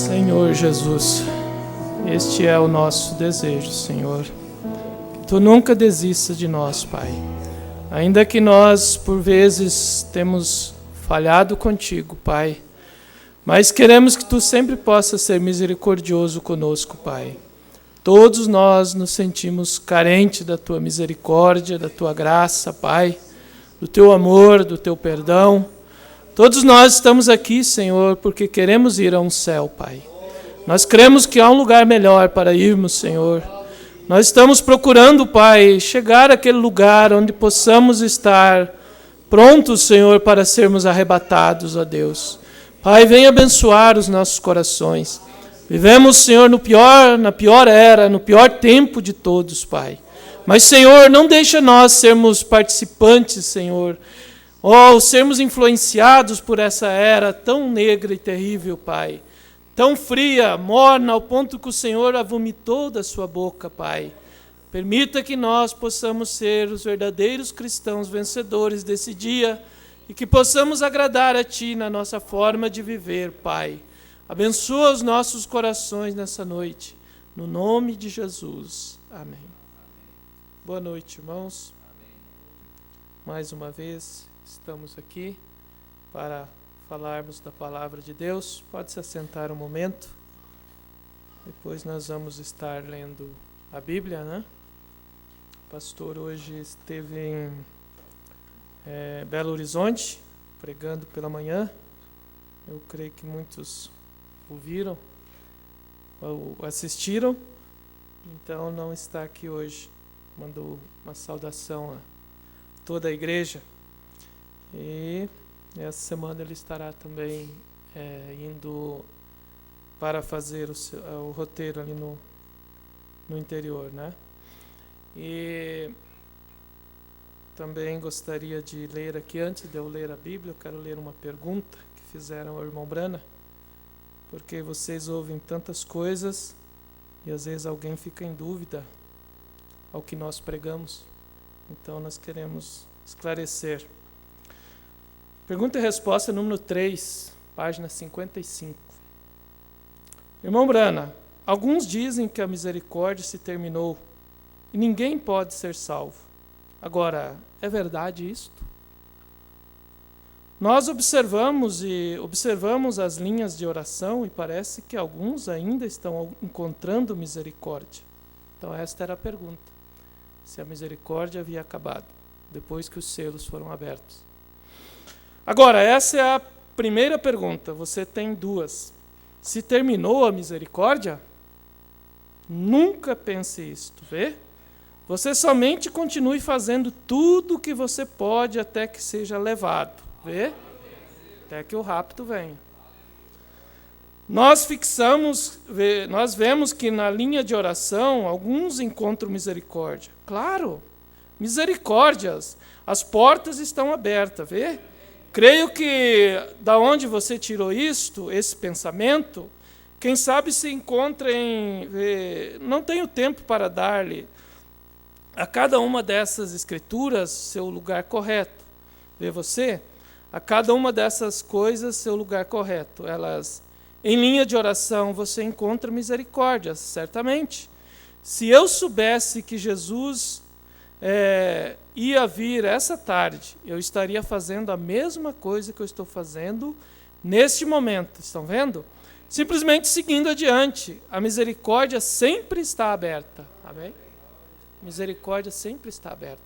Senhor Jesus, este é o nosso desejo, Senhor. Que Tu nunca desista de nós, Pai. Ainda que nós, por vezes, temos falhado contigo, Pai, mas queremos que Tu sempre possas ser misericordioso conosco, Pai. Todos nós nos sentimos carentes da Tua misericórdia, da Tua graça, Pai, do Teu amor, do Teu perdão. Todos nós estamos aqui, Senhor, porque queremos ir a um céu, Pai. Nós cremos que há um lugar melhor para irmos, Senhor. Nós estamos procurando, Pai, chegar àquele lugar onde possamos estar prontos, Senhor, para sermos arrebatados, ó Deus. Pai, venha abençoar os nossos corações. Vivemos, Senhor, na pior era, no pior tempo de todos, Pai. Mas, Senhor, não deixa nós sermos participantes, Senhor, ou sermos influenciados por essa era tão negra e terrível, Pai. Tão fria, morna, ao ponto que o Senhor a vomitou da sua boca, Pai. Permita que nós possamos ser os verdadeiros cristãos vencedores desse dia e que possamos agradar a Ti na nossa forma de viver, Pai. Abençoa os nossos corações nessa noite. No nome de Jesus. Amém. Boa noite, irmãos. Mais uma vez, estamos aqui para falarmos da palavra de Deus. Pode se assentar um momento. Depois nós vamos estar lendo a Bíblia, né? O pastor hoje esteve em Belo Horizonte, pregando pela manhã. Eu creio que muitos ouviram ou assistiram. Então não está aqui hoje. Mandou uma saudação a toda a igreja. E essa semana ele estará também indo para fazer o roteiro ali no interior, né? E também gostaria de ler aqui, antes de eu ler a Bíblia, eu quero ler uma pergunta que fizeram ao irmão Brana, porque vocês ouvem tantas coisas e às vezes alguém fica em dúvida ao que nós pregamos. Então nós queremos esclarecer. Pergunta e resposta número 3, página 55. Irmão Brana, alguns dizem que a misericórdia se terminou e ninguém pode ser salvo. Agora, é verdade isto? Nós observamos as linhas de oração e parece que alguns ainda estão encontrando misericórdia. Então esta era a pergunta. Se a misericórdia havia acabado, depois que os selos foram abertos. Agora, essa é a primeira pergunta. Você tem duas. Se terminou a misericórdia? Nunca pense isto, vê? Você somente continue fazendo tudo o que você pode até que seja levado, vê? Até que o rapto venha. Nós vemos que na linha de oração, alguns encontram misericórdia. Claro, misericórdias, as portas estão abertas, vê? Creio que da onde você tirou isto, esse pensamento, quem sabe se encontra não tenho tempo para dar-lhe a cada uma dessas escrituras seu lugar correto. Vê você? A cada uma dessas coisas seu lugar correto. Elas, em linha de oração, você encontra misericórdia, certamente. Se eu soubesse que Jesus ia vir essa tarde, eu estaria fazendo a mesma coisa que eu estou fazendo neste momento. Estão vendo? Simplesmente seguindo adiante. A misericórdia sempre está aberta. Amém? Misericórdia sempre está aberta.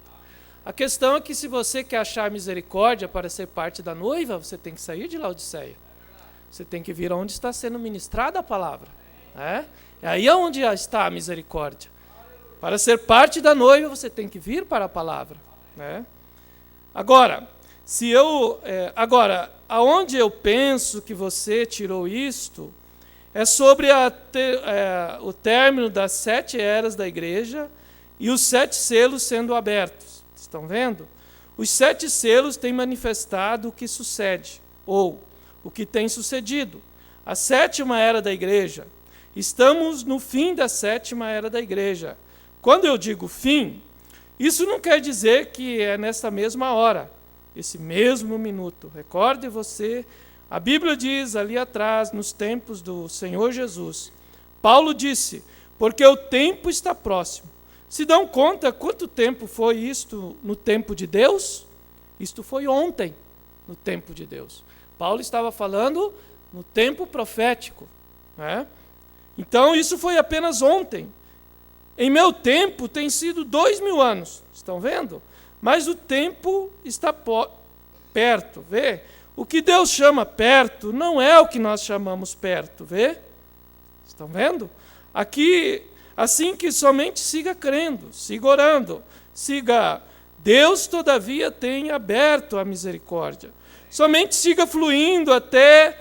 A questão é que se você quer achar misericórdia para ser parte da noiva, você tem que sair de Laodiceia. Você tem que vir onde está sendo ministrada a palavra. É aí onde está a misericórdia. Para ser parte da noiva, você tem que vir para a palavra. Né? Agora, aonde eu penso que você tirou isto, é sobre o término das 7 eras da igreja e os 7 selos sendo abertos. Estão vendo? Os 7 selos têm manifestado o que sucede, ou o que tem sucedido. A 7ª era da igreja. Estamos no fim da 7ª era da igreja. Quando eu digo fim, isso não quer dizer que é nessa mesma hora, esse mesmo minuto. Recorde você A Bíblia diz ali atrás, nos tempos do Senhor Jesus, Paulo disse, porque o tempo está próximo. Se dão conta quanto tempo foi isto no tempo de Deus? Isto foi ontem, no tempo de Deus. Paulo estava falando no tempo profético, né? Então isso foi apenas ontem. Em meu tempo tem sido 2000 anos, estão vendo? Mas o tempo está perto, vê? O que Deus chama perto não é o que nós chamamos perto, vê? Estão vendo? Aqui, assim que somente siga crendo, siga orando, siga. Deus, todavia, tem aberto a misericórdia. Somente siga fluindo até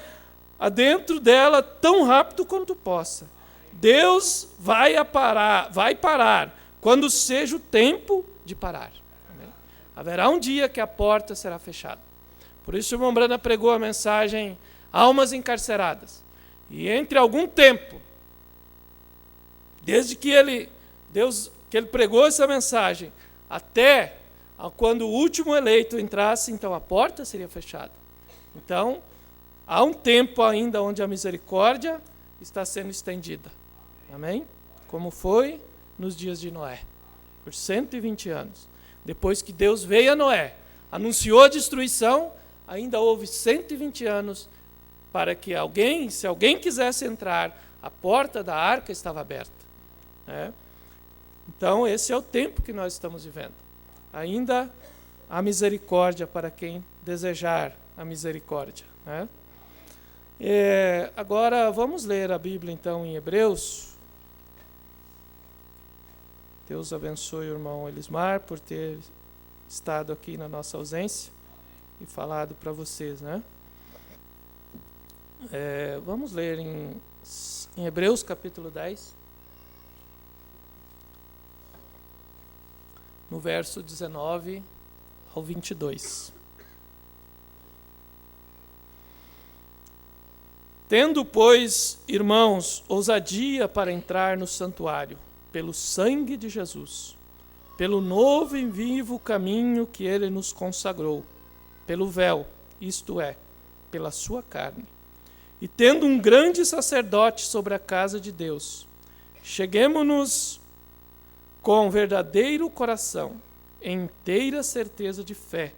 adentro dela tão rápido quanto possa. Deus vai parar quando seja o tempo de parar. Amém? Haverá um dia que a porta será fechada. Por isso o irmão Brana pregou a mensagem Almas Encarceradas. E entre algum tempo, desde que ele pregou essa mensagem, até quando o último eleito entrasse, então a porta seria fechada. Então, há um tempo ainda onde a misericórdia está sendo estendida. Amém? Como foi nos dias de Noé, por 120 anos. Depois que Deus veio a Noé, anunciou a destruição, ainda houve 120 anos para que se alguém quisesse entrar, a porta da arca estava aberta. Né? Então, esse é o tempo que nós estamos vivendo. Ainda há misericórdia para quem desejar a misericórdia. Né? Agora, vamos ler a Bíblia, então, em Hebreus. Deus abençoe o irmão Elismar por ter estado aqui na nossa ausência e falado para vocês, né? Vamos ler em Hebreus capítulo 10, no verso 19 ao 22. Tendo, pois, irmãos, ousadia para entrar no santuário, pelo sangue de Jesus, pelo novo e vivo caminho que ele nos consagrou, pelo véu, isto é, pela sua carne. E tendo um grande sacerdote sobre a casa de Deus, cheguemo-nos com verdadeiro coração, em inteira certeza de fé,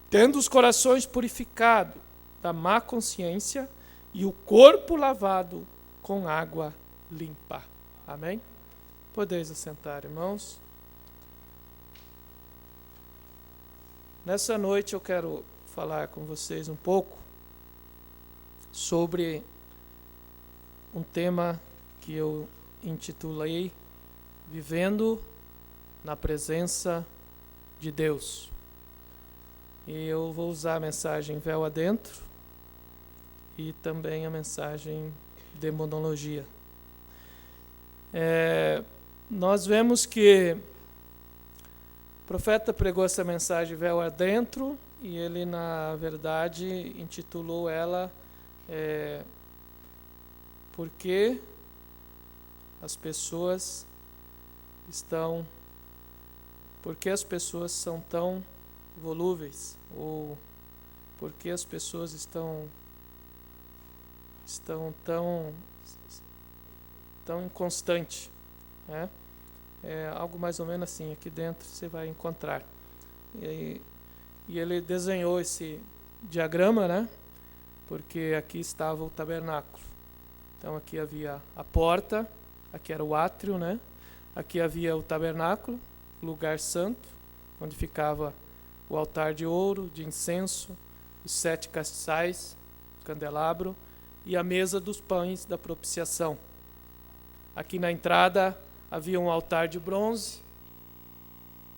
tendo os corações purificados da má consciência e o corpo lavado com água limpa. Amém? Podeis assentar, irmãos. Nessa noite eu quero falar com vocês um pouco sobre um tema que eu intitulei Vivendo na Presença de Deus. E eu vou usar a mensagem Véu Adentro e também a mensagem Demonologia. Nós vemos que o profeta pregou essa mensagem Véu Adentro e ele, na verdade, intitulou ela Porque as pessoas são tão volúveis, ou porque as pessoas estão tão inconstantes, né? Algo mais ou menos assim, aqui dentro você vai encontrar. E ele desenhou esse diagrama, né? Porque aqui estava o tabernáculo. Então aqui havia a porta, aqui era o átrio, né? Aqui havia o tabernáculo, lugar santo, onde ficava o altar de ouro, de incenso, os 7 castiçais, o candelabro e a mesa dos pães da propiciação. Aqui na entrada havia um altar de bronze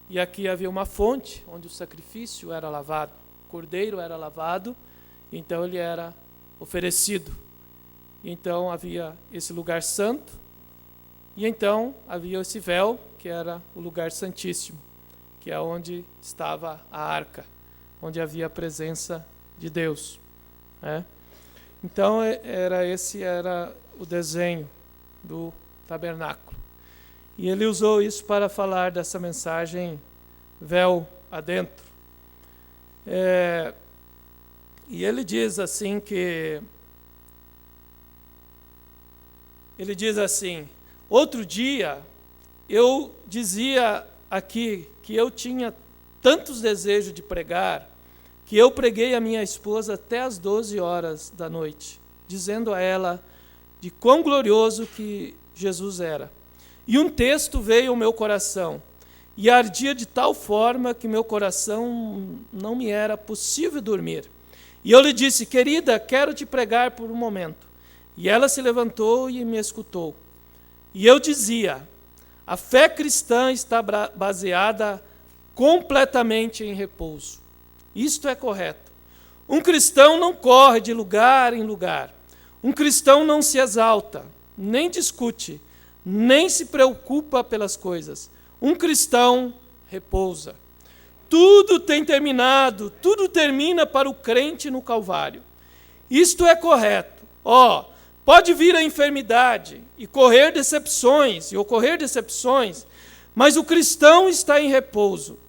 e aqui havia uma fonte onde o sacrifício era lavado, o cordeiro era lavado, então ele era oferecido. E então havia esse lugar santo e então havia esse véu que era o lugar santíssimo, que é onde estava a arca, onde havia a presença de Deus, né? Então esse era o desenho do tabernáculo. E ele usou isso para falar dessa mensagem Véu Adentro. E ele diz assim outro dia eu dizia aqui que eu tinha tantos desejos de pregar, que eu preguei a minha esposa até as 12 horas da noite, dizendo a ela de quão glorioso que Jesus era. E um texto veio ao meu coração, e ardia de tal forma que meu coração não me era possível dormir. E eu lhe disse: querida, quero te pregar por um momento. E ela se levantou e me escutou. E eu dizia: a fé cristã está baseada completamente em repouso. Isto é correto. Um cristão não corre de lugar em lugar. Um cristão não se exalta, nem discute, nem se preocupa pelas coisas. Um cristão repousa. Tudo tem terminado, tudo termina para o crente no Calvário. Isto é correto. Pode vir a enfermidade e ocorrer decepções, mas o cristão está em repouso,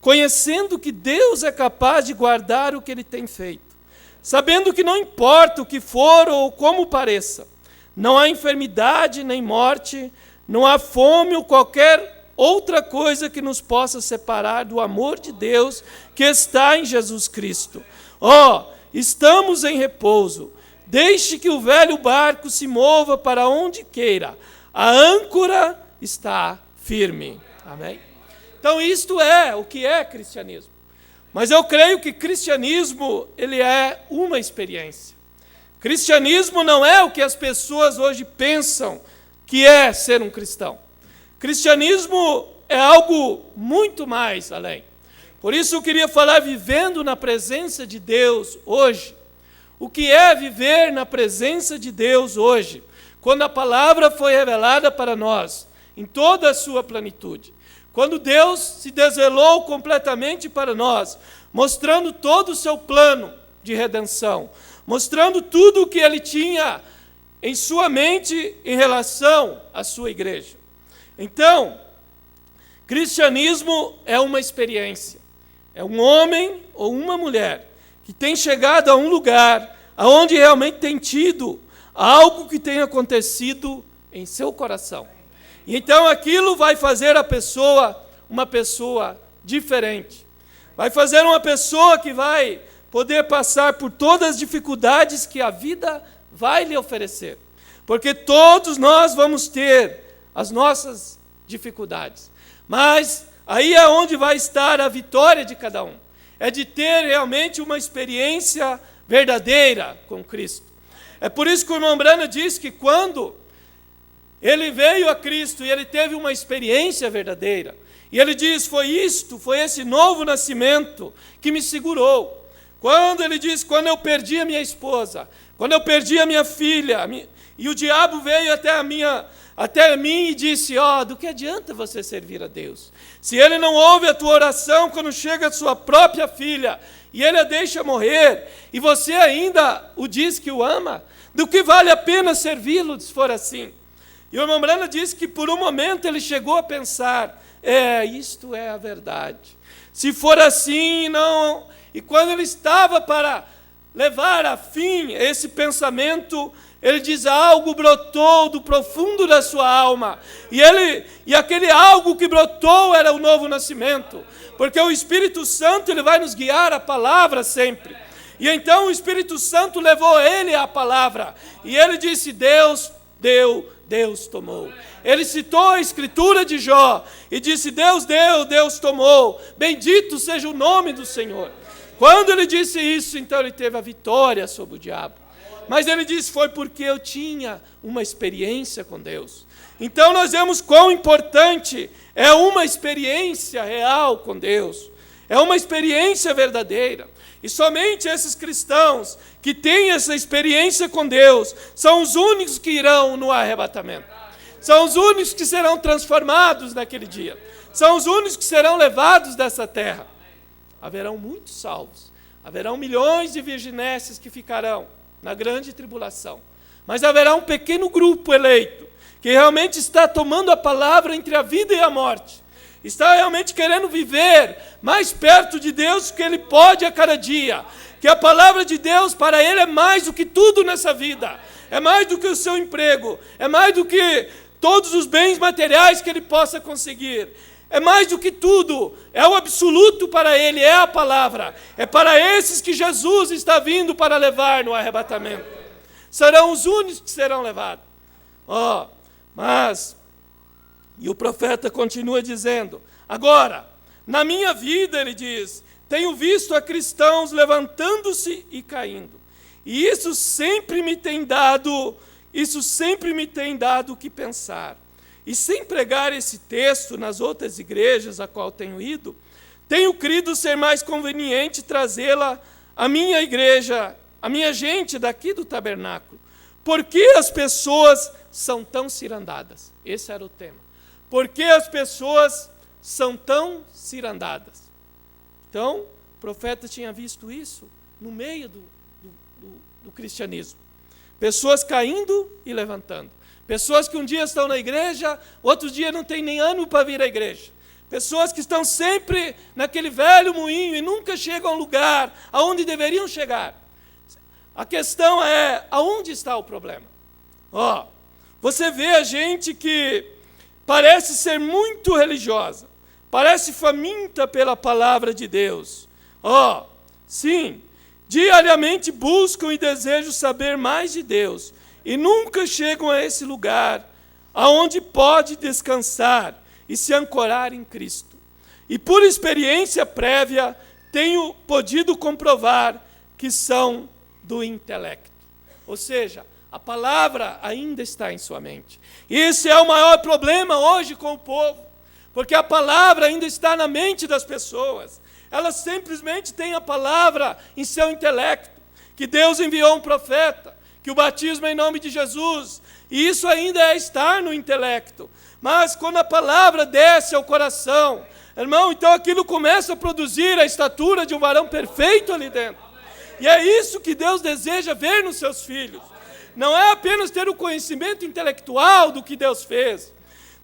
conhecendo que Deus é capaz de guardar o que ele tem feito, sabendo que não importa o que for ou como pareça, não há enfermidade nem morte, não há fome ou qualquer outra coisa que nos possa separar do amor de Deus que está em Jesus Cristo. Estamos em repouso. Deixe que o velho barco se mova para onde queira. A âncora está firme. Amém? Então, isto é o que é cristianismo. Mas eu creio que cristianismo, ele é uma experiência. Cristianismo não é o que as pessoas hoje pensam que é ser um cristão. Cristianismo é algo muito mais além. Por isso eu queria falar vivendo na presença de Deus hoje. O que é viver na presença de Deus hoje, quando a palavra foi revelada para nós, em toda a sua plenitude. Quando Deus se desvelou completamente para nós, mostrando todo o seu plano de redenção, mostrando tudo o que ele tinha em sua mente em relação à sua igreja. Então, cristianismo é uma experiência. É um homem ou uma mulher que tem chegado a um lugar onde realmente tem tido algo que tem acontecido em seu coração. E então aquilo vai fazer a pessoa uma pessoa diferente. Vai fazer uma pessoa que vai poder passar por todas as dificuldades que a vida vai lhe oferecer. Porque todos nós vamos ter as nossas dificuldades. Mas aí é onde vai estar a vitória de cada um. É de ter realmente uma experiência verdadeira com Cristo. É por isso que o irmão Branham diz que quando ele veio a Cristo e ele teve uma experiência verdadeira, e ele diz, foi esse novo nascimento que me segurou. Quando ele diz, quando eu perdi a minha esposa, quando eu perdi a minha filha, e o diabo veio até mim e disse, do que adianta você servir a Deus? Se ele não ouve a tua oração quando chega a sua própria filha, e ele a deixa morrer, e você ainda o diz que o ama, do que vale a pena servi-lo se for assim? E o irmão Branham disse que por um momento ele chegou a pensar, isto é a verdade. Se for assim, não... E quando ele estava para levar a fim esse pensamento, ele diz, algo brotou do profundo da sua alma. E aquele algo que brotou era o novo nascimento. Porque o Espírito Santo ele vai nos guiar a palavra sempre. E então o Espírito Santo levou ele à palavra. E ele disse, Deus deu, Deus tomou. Ele citou a escritura de Jó e disse, Deus deu, Deus tomou. Bendito seja o nome do Senhor. Quando ele disse isso, então ele teve a vitória sobre o diabo. Mas ele disse, foi porque eu tinha uma experiência com Deus. Então nós vemos quão importante é uma experiência real com Deus. É uma experiência verdadeira. E somente esses cristãos que têm essa experiência com Deus são os únicos que irão no arrebatamento. São os únicos que serão transformados naquele dia. São os únicos que serão levados dessa terra. Haverão muitos salvos. Haverão milhões de virginésias que ficarão na grande tribulação. Mas haverá um pequeno grupo eleito que realmente está tomando a palavra entre a vida e a morte. Está realmente querendo viver mais perto de Deus que ele pode a cada dia. que a palavra de Deus para ele é mais do que tudo nessa vida, é mais do que o seu emprego, é mais do que todos os bens materiais que ele possa conseguir, é mais do que tudo, é o absoluto para ele, é a palavra, é para esses que Jesus está vindo para levar no arrebatamento, serão os únicos que serão levados. E o profeta continua dizendo, agora, na minha vida, ele diz, tenho visto a cristãos levantando-se e caindo, e isso sempre me tem dado o que pensar. E sem pregar esse texto nas outras igrejas a qual tenho ido, tenho crido ser mais conveniente trazê-la à minha igreja, à minha gente daqui do tabernáculo. Por que as pessoas são tão cirandadas? Esse era o tema. Por que as pessoas são tão cirandadas? Então, o profeta tinha visto isso no meio do cristianismo. Pessoas caindo e levantando. Pessoas que um dia estão na igreja, outro dia não tem nem ânimo para vir à igreja. Pessoas que estão sempre naquele velho moinho e nunca chegam ao lugar aonde deveriam chegar. A questão é, aonde está o problema? Você vê a gente que parece ser muito religiosa, parece faminta pela palavra de Deus. Sim, diariamente buscam e desejam saber mais de Deus, e nunca chegam a esse lugar aonde pode descansar e se ancorar em Cristo. E por experiência prévia, tenho podido comprovar que são do intelecto. Ou seja, a palavra ainda está em sua mente. E esse é o maior problema hoje com o povo, porque a palavra ainda está na mente das pessoas. Elas simplesmente têm a palavra em seu intelecto, que Deus enviou um profeta, que o batismo é em nome de Jesus, e isso ainda é estar no intelecto. Mas quando a palavra desce ao coração, irmão, então aquilo começa a produzir a estatura de um varão perfeito ali dentro. E é isso que Deus deseja ver nos seus filhos. Não é apenas ter o conhecimento intelectual do que Deus fez.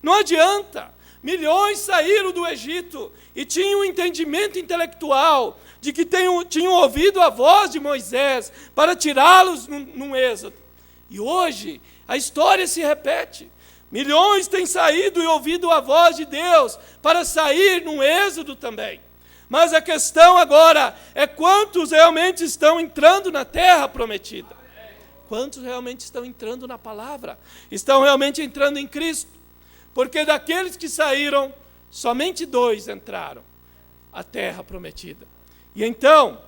Não adianta. Milhões saíram do Egito e tinham um entendimento intelectual de que tinham ouvido a voz de Moisés para tirá-los num êxodo. E hoje a história se repete. Milhões têm saído e ouvido a voz de Deus para sair num êxodo também. Mas a questão agora é quantos realmente estão entrando na terra prometida. Quantos realmente estão entrando na palavra? Estão realmente entrando em Cristo? Porque daqueles que saíram, somente 2 entraram à terra prometida. E então,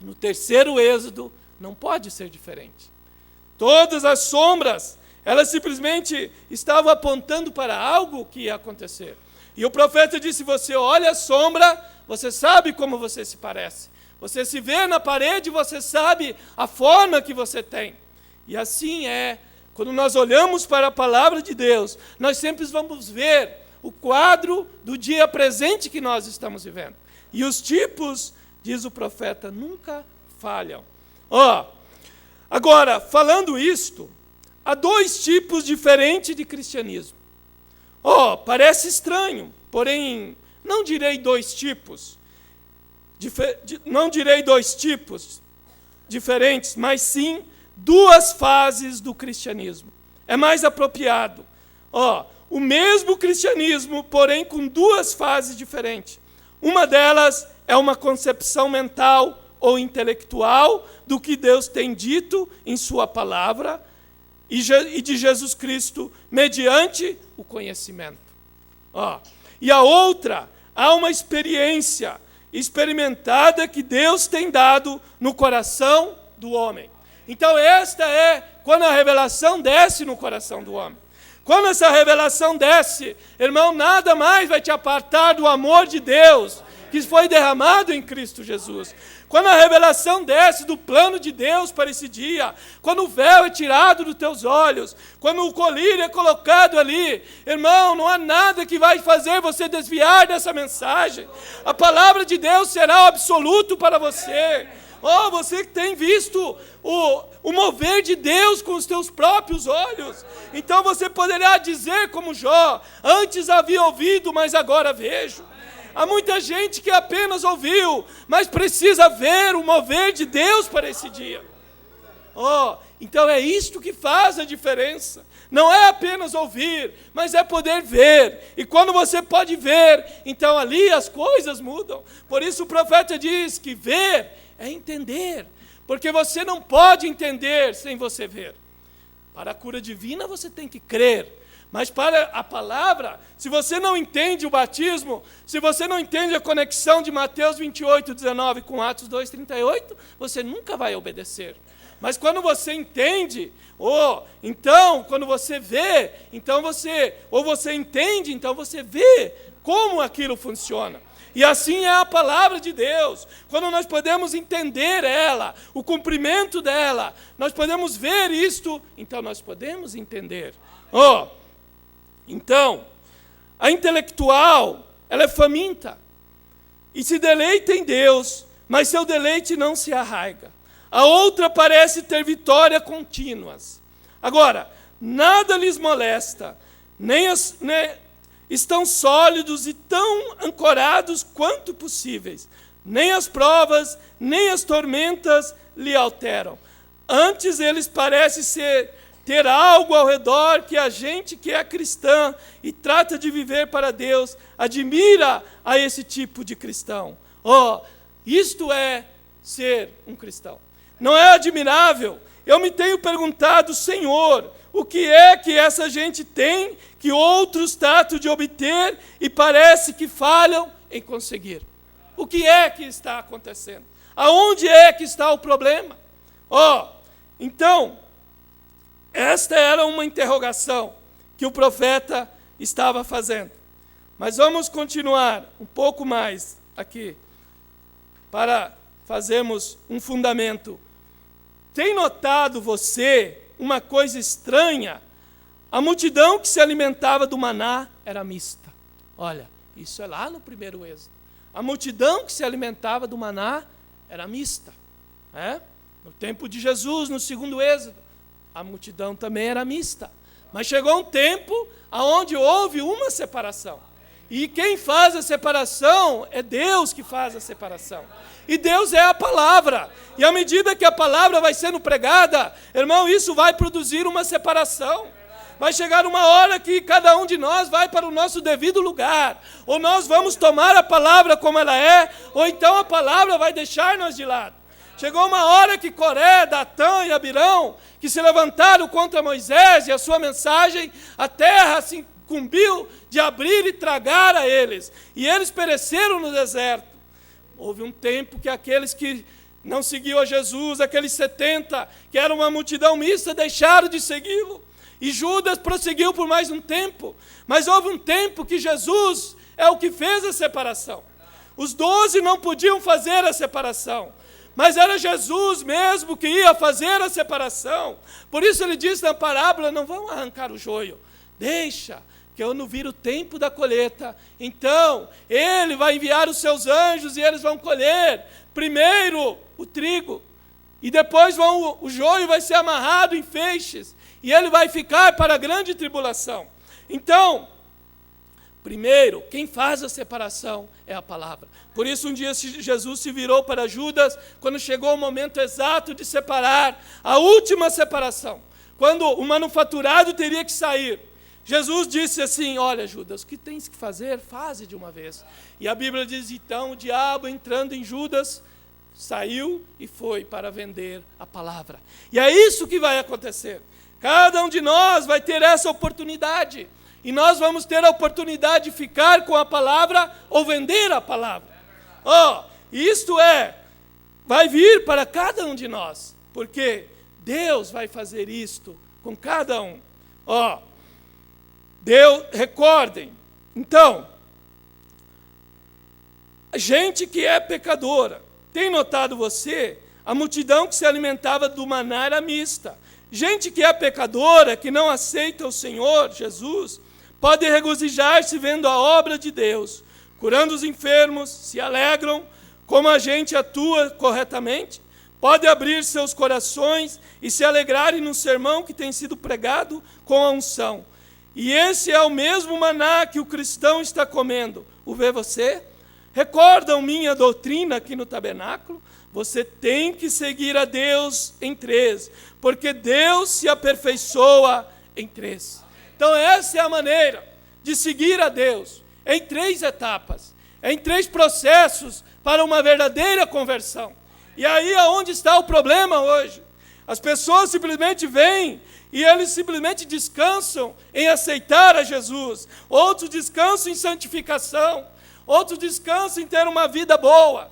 no terceiro êxodo, não pode ser diferente. Todas as sombras, elas simplesmente estavam apontando para algo que ia acontecer. E o profeta disse, você olha a sombra, você sabe como você se parece. Você se vê na parede, você sabe a forma que você tem. E assim é, quando nós olhamos para a palavra de Deus, nós sempre vamos ver o quadro do dia presente que nós estamos vivendo. E os tipos, diz o profeta, nunca falham. Agora, falando isto, há 2 tipos diferentes de cristianismo. Parece estranho, porém, não direi 2 tipos. Não direi 2 tipos diferentes, mas sim 2 fases do cristianismo. É mais apropriado. O mesmo cristianismo, porém com 2 fases diferentes. Uma delas é uma concepção mental ou intelectual do que Deus tem dito em sua palavra e de Jesus Cristo mediante o conhecimento. E a outra, há uma experiência experimentada que Deus tem dado no coração do homem. Então esta é quando a revelação desce no coração do homem. Quando essa revelação desce, irmão, nada mais vai te apartar do amor de Deus que foi derramado em Cristo Jesus. Quando a revelação desce do plano de Deus para esse dia, quando o véu é tirado dos teus olhos, quando o colírio é colocado ali, irmão, não há nada que vai fazer você desviar dessa mensagem. A palavra de Deus será o absoluto para você. Você que tem visto o mover de Deus com os teus próprios olhos. Então você poderá dizer como Jó, antes havia ouvido, mas agora vejo. Há muita gente que apenas ouviu, mas precisa ver o mover de Deus para esse dia. Então é isto que faz a diferença. Não é apenas ouvir, mas é poder ver. E quando você pode ver, então ali as coisas mudam. Por isso o profeta diz que ver é entender. Porque você não pode entender sem você ver. Para a cura divina você tem que crer. Mas para a palavra, se você não entende o batismo, se você não entende a conexão de Mateus 28:19 com Atos 2:38, você nunca vai obedecer. Mas quando você entende, então, quando você vê, então você entende, então você vê como aquilo funciona. E assim é a palavra de Deus. Quando nós podemos entender ela, o cumprimento dela, nós podemos ver isto, então nós podemos entender. Então, a intelectual, ela é faminta e se deleita em Deus, mas seu deleite não se arraiga. A outra parece ter vitória contínuas. Agora, nada lhes molesta, nem estão sólidos e tão ancorados quanto possíveis. Nem as provas, nem as tormentas lhe alteram. Antes eles parecem ter algo ao redor que a gente que é cristã e trata de viver para Deus, admira a esse tipo de cristão. Isto é ser um cristão. Não é admirável? Eu me tenho perguntado, Senhor, o que é que essa gente tem que outros tratam de obter e parece que falham em conseguir? O que é que está acontecendo? Aonde é que está o problema? Então, esta era uma interrogação que o profeta estava fazendo. Mas vamos continuar um pouco mais aqui, para fazermos um fundamento. Tem notado você uma coisa estranha? A multidão que se alimentava do maná era mista. Olha, isso é lá no primeiro Êxodo. A multidão que se alimentava do maná era mista. No tempo de Jesus, no segundo Êxodo, a multidão também era mista. Mas chegou um tempo onde houve uma separação. E quem faz a separação é Deus que faz a separação. E Deus é a palavra. E à medida que a palavra vai sendo pregada, irmão, isso vai produzir uma separação. Vai chegar uma hora que cada um de nós vai para o nosso devido lugar. Ou nós vamos tomar a palavra como ela é, ou então a palavra vai deixar-nos de lado. Chegou uma hora que Coré, Datã e Abirão, que se levantaram contra Moisés e a sua mensagem, a terra se incumbiu de abrir e tragar a eles. E eles pereceram no deserto. Houve um tempo que aqueles que não seguiam a Jesus, aqueles 70, que eram uma multidão mista, deixaram de segui-lo. E Judas prosseguiu por mais um tempo. Mas houve um tempo que Jesus é o que fez a separação. Os 12 não podiam fazer a separação. Mas era Jesus mesmo que ia fazer a separação. Por isso ele diz na parábola, não vão arrancar o joio. Deixa, que eu não viro o tempo da colheita. Então, ele vai enviar os seus anjos e eles vão colher primeiro o trigo. E depois o joio vai ser amarrado em feixes. E ele vai ficar para a grande tribulação. Então, primeiro, quem faz a separação é a palavra. Por isso, um dia Jesus se virou para Judas, quando chegou o momento exato de separar, a última separação, quando o manufaturado teria que sair. Jesus disse assim, olha Judas, o que tens que fazer, faze de uma vez. E a Bíblia diz, então, o diabo entrando em Judas, saiu e foi para vender a palavra. E é isso que vai acontecer. Cada um de nós vai ter essa oportunidade. E nós vamos ter a oportunidade de ficar com a palavra ou vender a palavra. Isto vai vir para cada um de nós. Porque Deus vai fazer isto com cada um. Recordem. Então, a gente que é pecadora, tem notado você? A multidão que se alimentava do maná era mista. Gente que é pecadora, que não aceita o Senhor Jesus, pode regozijar-se vendo a obra de Deus, curando os enfermos, se alegram, como a gente atua corretamente, pode abrir seus corações e se alegrarem no sermão que tem sido pregado com a unção. E esse é o mesmo maná que o cristão está comendo. O vê você? Recordam minha doutrina aqui no tabernáculo? Você tem que seguir a Deus em 3, porque Deus se aperfeiçoa em 3. Então essa é a maneira de seguir a Deus, em 3 etapas, em 3 processos para uma verdadeira conversão. E aí é onde está o problema hoje. As pessoas simplesmente vêm e eles simplesmente descansam em aceitar a Jesus. Outros descansam em santificação. Outros descansam em ter uma vida boa.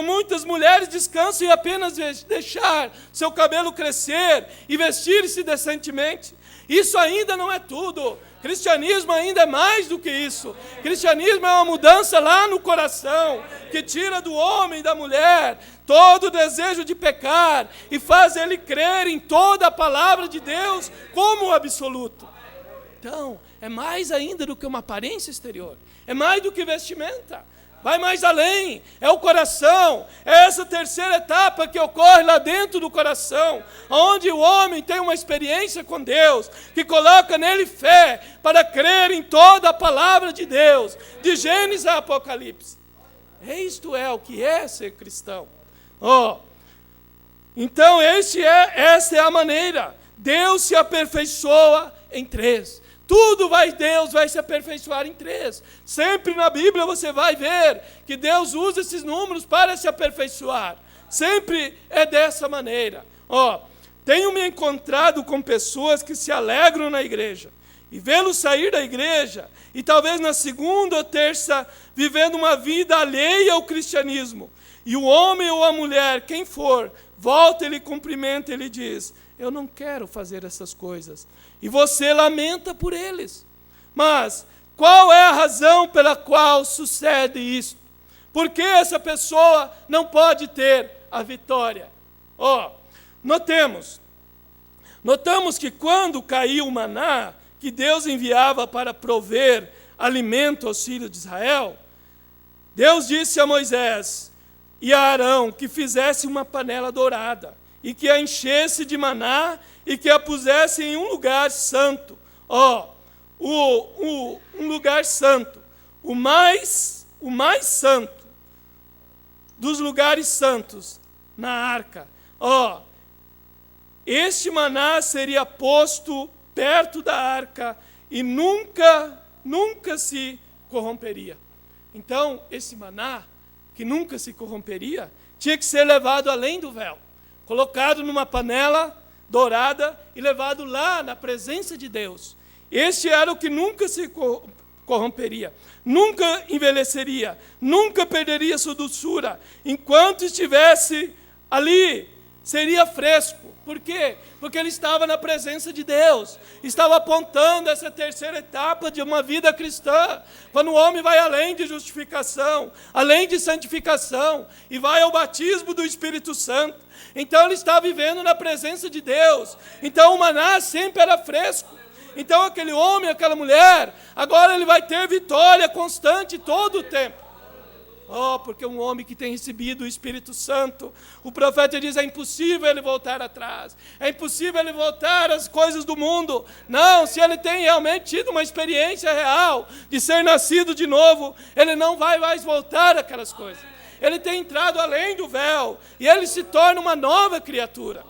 Muitas mulheres descansam em apenas deixar seu cabelo crescer e vestir-se decentemente. Isso ainda não é tudo. Cristianismo ainda é mais do que isso. Cristianismo é uma mudança lá no coração, que tira do homem e da mulher todo o desejo de pecar e faz ele crer em toda a palavra de Deus como absoluto. Então, é mais ainda do que uma aparência exterior. É mais do que vestimenta. Vai mais além, é o coração, é essa terceira etapa que ocorre lá dentro do coração, onde o homem tem uma experiência com Deus, que coloca nele fé para crer em toda a palavra de Deus, de Gênesis a Apocalipse. Isto é o que é ser cristão. Então essa é a maneira. Deus se aperfeiçoa em 3. Deus vai se aperfeiçoar em 3. Sempre na Bíblia você vai ver que Deus usa esses números para se aperfeiçoar. Sempre é dessa maneira. Tenho me encontrado com pessoas que se alegram na igreja. E vê-los sair da igreja, e talvez na segunda ou terça, vivendo uma vida alheia ao cristianismo. E o homem ou a mulher, quem for, volta, ele cumprimenta, ele diz: eu não quero fazer essas coisas. E você lamenta por eles. Mas qual é a razão pela qual sucede isso? Por que essa pessoa não pode ter a vitória? Notamos que quando caiu o maná, que Deus enviava para prover alimento aos filhos de Israel, Deus disse a Moisés e a Arão que fizesse uma panela dourada, e que a enchesse de maná, e que a pusesse em um lugar santo. Um lugar santo. O mais santo dos lugares santos, na arca. Este maná seria posto perto da arca e nunca se corromperia. Então, esse maná, que nunca se corromperia, tinha que ser levado além do véu, colocado numa panela dourada e levado lá na presença de Deus. Este era o que nunca se corromperia, nunca envelheceria, nunca perderia sua doçura. Enquanto estivesse ali, seria fresco. Por quê? Porque ele estava na presença de Deus. Estava apontando essa terceira etapa de uma vida cristã. Quando o homem vai além de justificação, além de santificação, e vai ao batismo do Espírito Santo. Então ele está vivendo na presença de Deus. Então o maná sempre era fresco. Então aquele homem, aquela mulher, agora ele vai ter vitória constante todo o tempo. Porque um homem que tem recebido o Espírito Santo, o profeta diz, é impossível ele voltar atrás, é impossível ele voltar às coisas do mundo. Não, se ele tem realmente tido uma experiência real de ser nascido de novo, ele não vai mais voltar àquelas coisas. Ele tem entrado além do véu, e ele se torna uma nova criatura.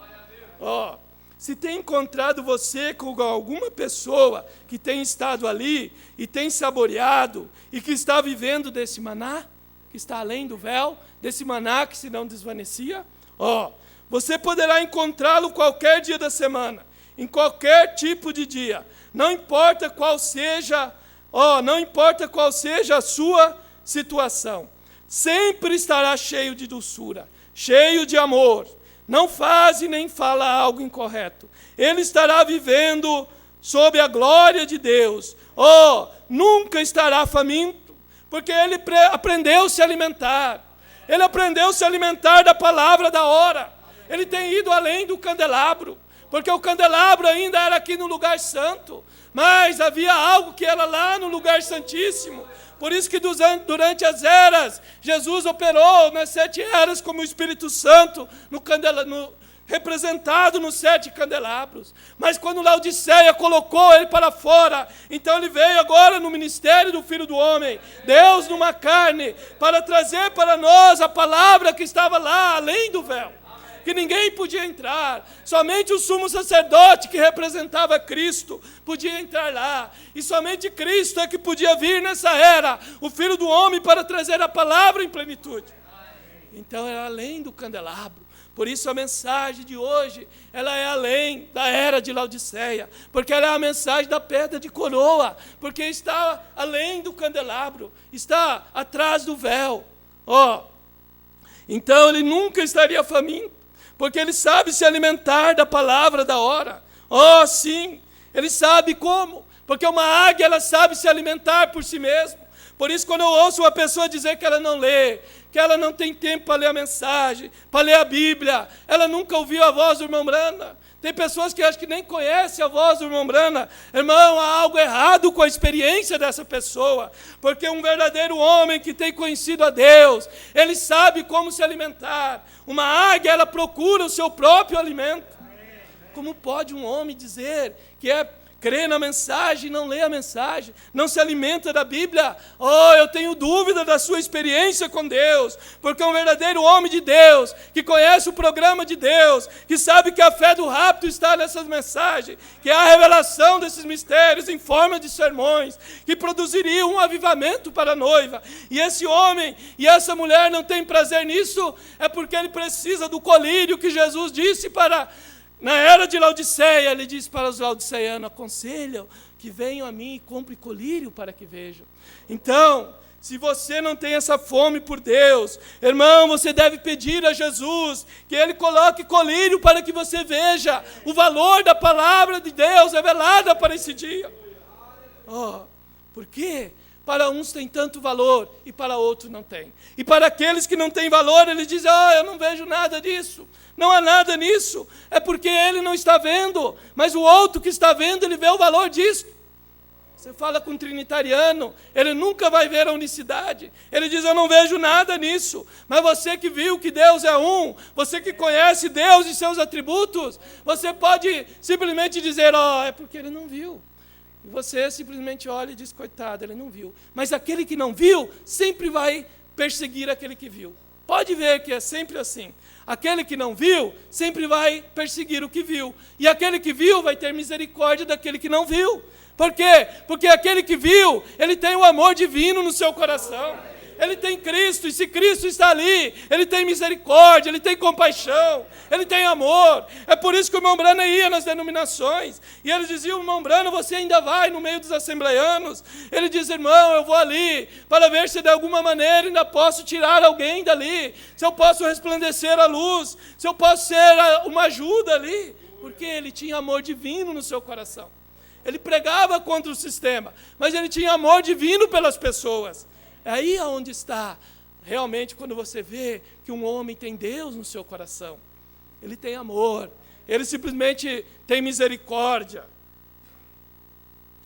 Se tem encontrado você com alguma pessoa que tem estado ali, e tem saboreado, e que está vivendo desse maná, que está além do véu, desse maná que se não desvanecia, você poderá encontrá-lo qualquer dia da semana, em qualquer tipo de dia, não importa qual seja a sua situação, sempre estará cheio de doçura, cheio de amor, não faz e nem fala algo incorreto, ele estará vivendo sob a glória de Deus, nunca estará faminto, porque ele aprendeu a se alimentar. Ele aprendeu a se alimentar da palavra da hora. Ele tem ido além do candelabro, porque o candelabro ainda era aqui no lugar santo, mas havia algo que era lá no lugar santíssimo. Por isso que durante as eras, Jesus operou nas 7 eras como o Espírito Santo representado nos 7 candelabros. Mas quando Laodiceia colocou ele para fora, então ele veio agora no ministério do Filho do Homem, Deus numa carne, para trazer para nós a palavra que estava lá, além do véu, que ninguém podia entrar, somente o sumo sacerdote que representava Cristo podia entrar lá, e somente Cristo é que podia vir nessa era, o Filho do Homem, para trazer a palavra em plenitude. Então era além do candelabro. Por isso a mensagem de hoje, ela é além da era de Laodiceia, porque ela é a mensagem da pedra de coroa, porque está além do candelabro, está atrás do véu. Então ele nunca estaria faminto, porque ele sabe se alimentar da palavra da hora. Sim, ele sabe como, porque uma águia, ela sabe se alimentar por si mesma. Por isso, quando eu ouço uma pessoa dizer que ela não lê, que ela não tem tempo para ler a mensagem, para ler a Bíblia, ela nunca ouviu a voz do irmão Brana. Tem pessoas que acham que nem conhecem a voz do irmão Brana. Irmão, há algo errado com a experiência dessa pessoa, porque um verdadeiro homem que tem conhecido a Deus, ele sabe como se alimentar. Uma águia, ela procura o seu próprio alimento. Como pode um homem dizer que crê na mensagem, não lê a mensagem, não se alimenta da Bíblia? Eu tenho dúvida da sua experiência com Deus, porque um verdadeiro homem de Deus, que conhece o programa de Deus, que sabe que a fé do rapto está nessas mensagens, que é a revelação desses mistérios em forma de sermões, que produziriam um avivamento para a noiva, e esse homem e essa mulher não têm prazer nisso, é porque ele precisa do colírio que Jesus disse para... Na era de Laodiceia, ele diz para os laodiceianos: aconselham que venham a mim e comprem colírio para que vejam. Então, se você não tem essa fome por Deus, irmão, você deve pedir a Jesus que Ele coloque colírio para que você veja o valor da palavra de Deus revelada para esse dia. Por quê? Para uns tem tanto valor e para outros não tem. E para aqueles que não têm valor, ele diz: eu não vejo nada disso. Não há nada nisso. É porque ele não está vendo. Mas o outro que está vendo, ele vê o valor disso. Você fala com um trinitariano, ele nunca vai ver a unicidade. Ele diz: eu não vejo nada nisso. Mas você que viu que Deus é um, você que conhece Deus e seus atributos, você pode simplesmente dizer: é porque ele não viu. E você simplesmente olha e diz: coitado, ele não viu. Mas aquele que não viu, sempre vai perseguir aquele que viu. Pode ver que é sempre assim. Aquele que não viu, sempre vai perseguir o que viu. E aquele que viu vai ter misericórdia daquele que não viu. Por quê? Porque aquele que viu, ele tem o amor divino no seu coração. Ele tem Cristo, e se Cristo está ali, ele tem misericórdia, ele tem compaixão, ele tem amor. É por isso que o irmão Brana ia nas denominações, e ele dizia: irmão Brana, você ainda vai no meio dos assembleianos? Ele diz: irmão, eu vou ali, para ver se de alguma maneira ainda posso tirar alguém dali, se eu posso resplandecer a luz, se eu posso ser uma ajuda ali, porque ele tinha amor divino no seu coração. Ele pregava contra o sistema, mas ele tinha amor divino pelas pessoas. É aí onde está, realmente, quando você vê que um homem tem Deus no seu coração. Ele tem amor, ele simplesmente tem misericórdia.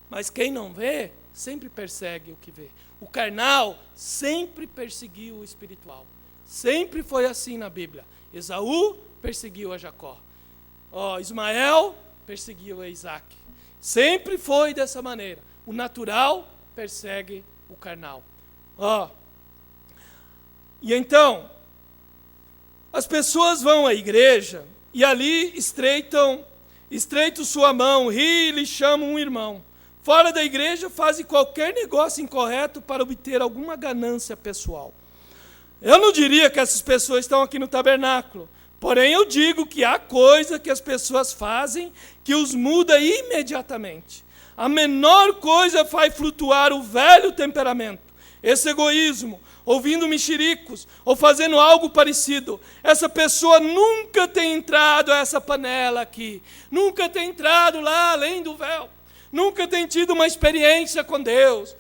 Mas quem não vê, sempre persegue o que vê. O carnal sempre perseguiu o espiritual. Sempre foi assim na Bíblia. Esaú perseguiu a Jacó. Ismael perseguiu a Isaac. Sempre foi dessa maneira. O natural persegue o carnal. E então, as pessoas vão à igreja e ali estreitam sua mão, riem e lhe chamam um irmão. Fora da igreja fazem qualquer negócio incorreto para obter alguma ganância pessoal. Eu não diria que essas pessoas estão aqui no tabernáculo, porém eu digo que há coisa que as pessoas fazem que os muda imediatamente. A menor coisa faz flutuar o velho temperamento. Esse egoísmo, ouvindo mexericos ou fazendo algo parecido. Essa pessoa nunca tem entrado a essa panela aqui, nunca tem entrado lá além do véu, nunca tem tido uma experiência com Deus.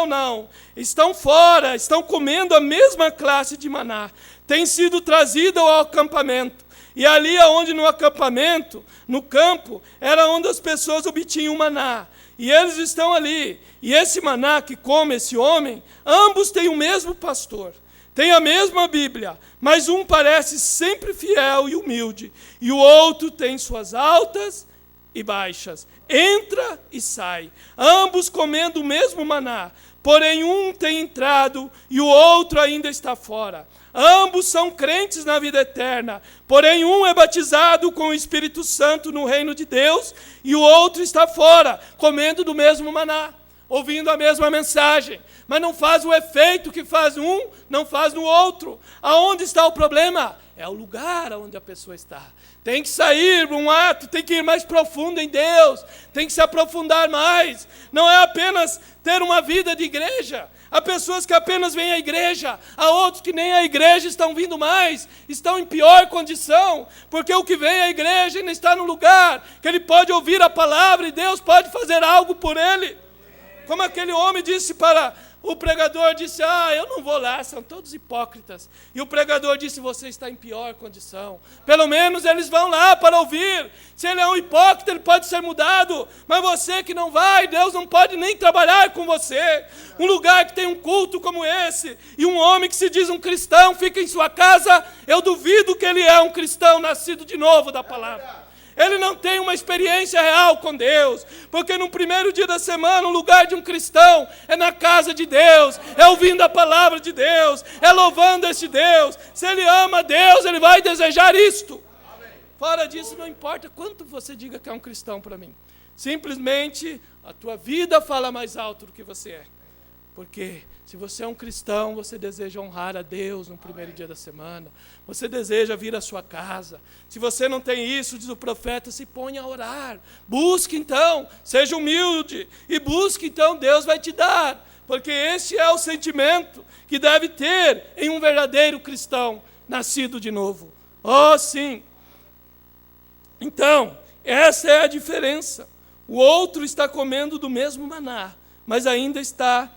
Não. Estão fora, estão comendo a mesma classe de maná. Tem sido trazido ao acampamento. E ali onde no acampamento, no campo, era onde as pessoas obtinham maná. E eles estão ali. E esse maná que come esse homem, ambos têm o mesmo pastor. têm a mesma Bíblia, mas um parece sempre fiel e humilde, e o outro tem suas altas e baixas, entra e sai, ambos comendo o mesmo maná, porém um tem entrado e o outro ainda está fora. Ambos são crentes na vida eterna, porém um é batizado com o Espírito Santo no reino de Deus, e o outro está fora, comendo do mesmo maná, ouvindo a mesma mensagem, mas não faz o efeito que faz um, não faz no outro. Aonde está o problema? É o lugar onde a pessoa está. Tem que sair um ato, tem que ir mais profundo em Deus, tem que se aprofundar mais. Não é apenas ter uma vida de igreja. Há pessoas que apenas vêm à igreja, há outros que nem à igreja estão vindo mais, estão em pior condição, porque o que vem à igreja ainda está no lugar que ele pode ouvir a palavra e Deus pode fazer algo por ele. Como aquele homem disse para o pregador, disse, eu não vou lá, são todos hipócritas. E o pregador disse, você está em pior condição. Pelo menos eles vão lá para ouvir. Se ele é um hipócrita, ele pode ser mudado. Mas você que não vai, Deus não pode nem trabalhar com você. Um lugar que tem um culto como esse, e um homem que se diz um cristão, fica em sua casa, eu duvido que ele é um cristão nascido de novo da palavra. Ele não tem uma experiência real com Deus, porque no primeiro dia da semana, o lugar de um cristão é na casa de Deus, é ouvindo a palavra de Deus, é louvando esse Deus. Se ele ama Deus, ele vai desejar isto. Amém. Fora disso, não importa quanto você diga que é um cristão para mim. Simplesmente, a tua vida fala mais alto do que você é. Porque se você é um cristão, você deseja honrar a Deus no primeiro dia da semana. Você deseja vir à sua casa. Se você não tem isso, diz o profeta, se ponha a orar. Busque então, seja humilde. E busque então, Deus vai te dar. Porque esse é o sentimento que deve ter em um verdadeiro cristão nascido de novo. Oh, sim. Então, essa é a diferença. O outro está comendo do mesmo maná, mas ainda está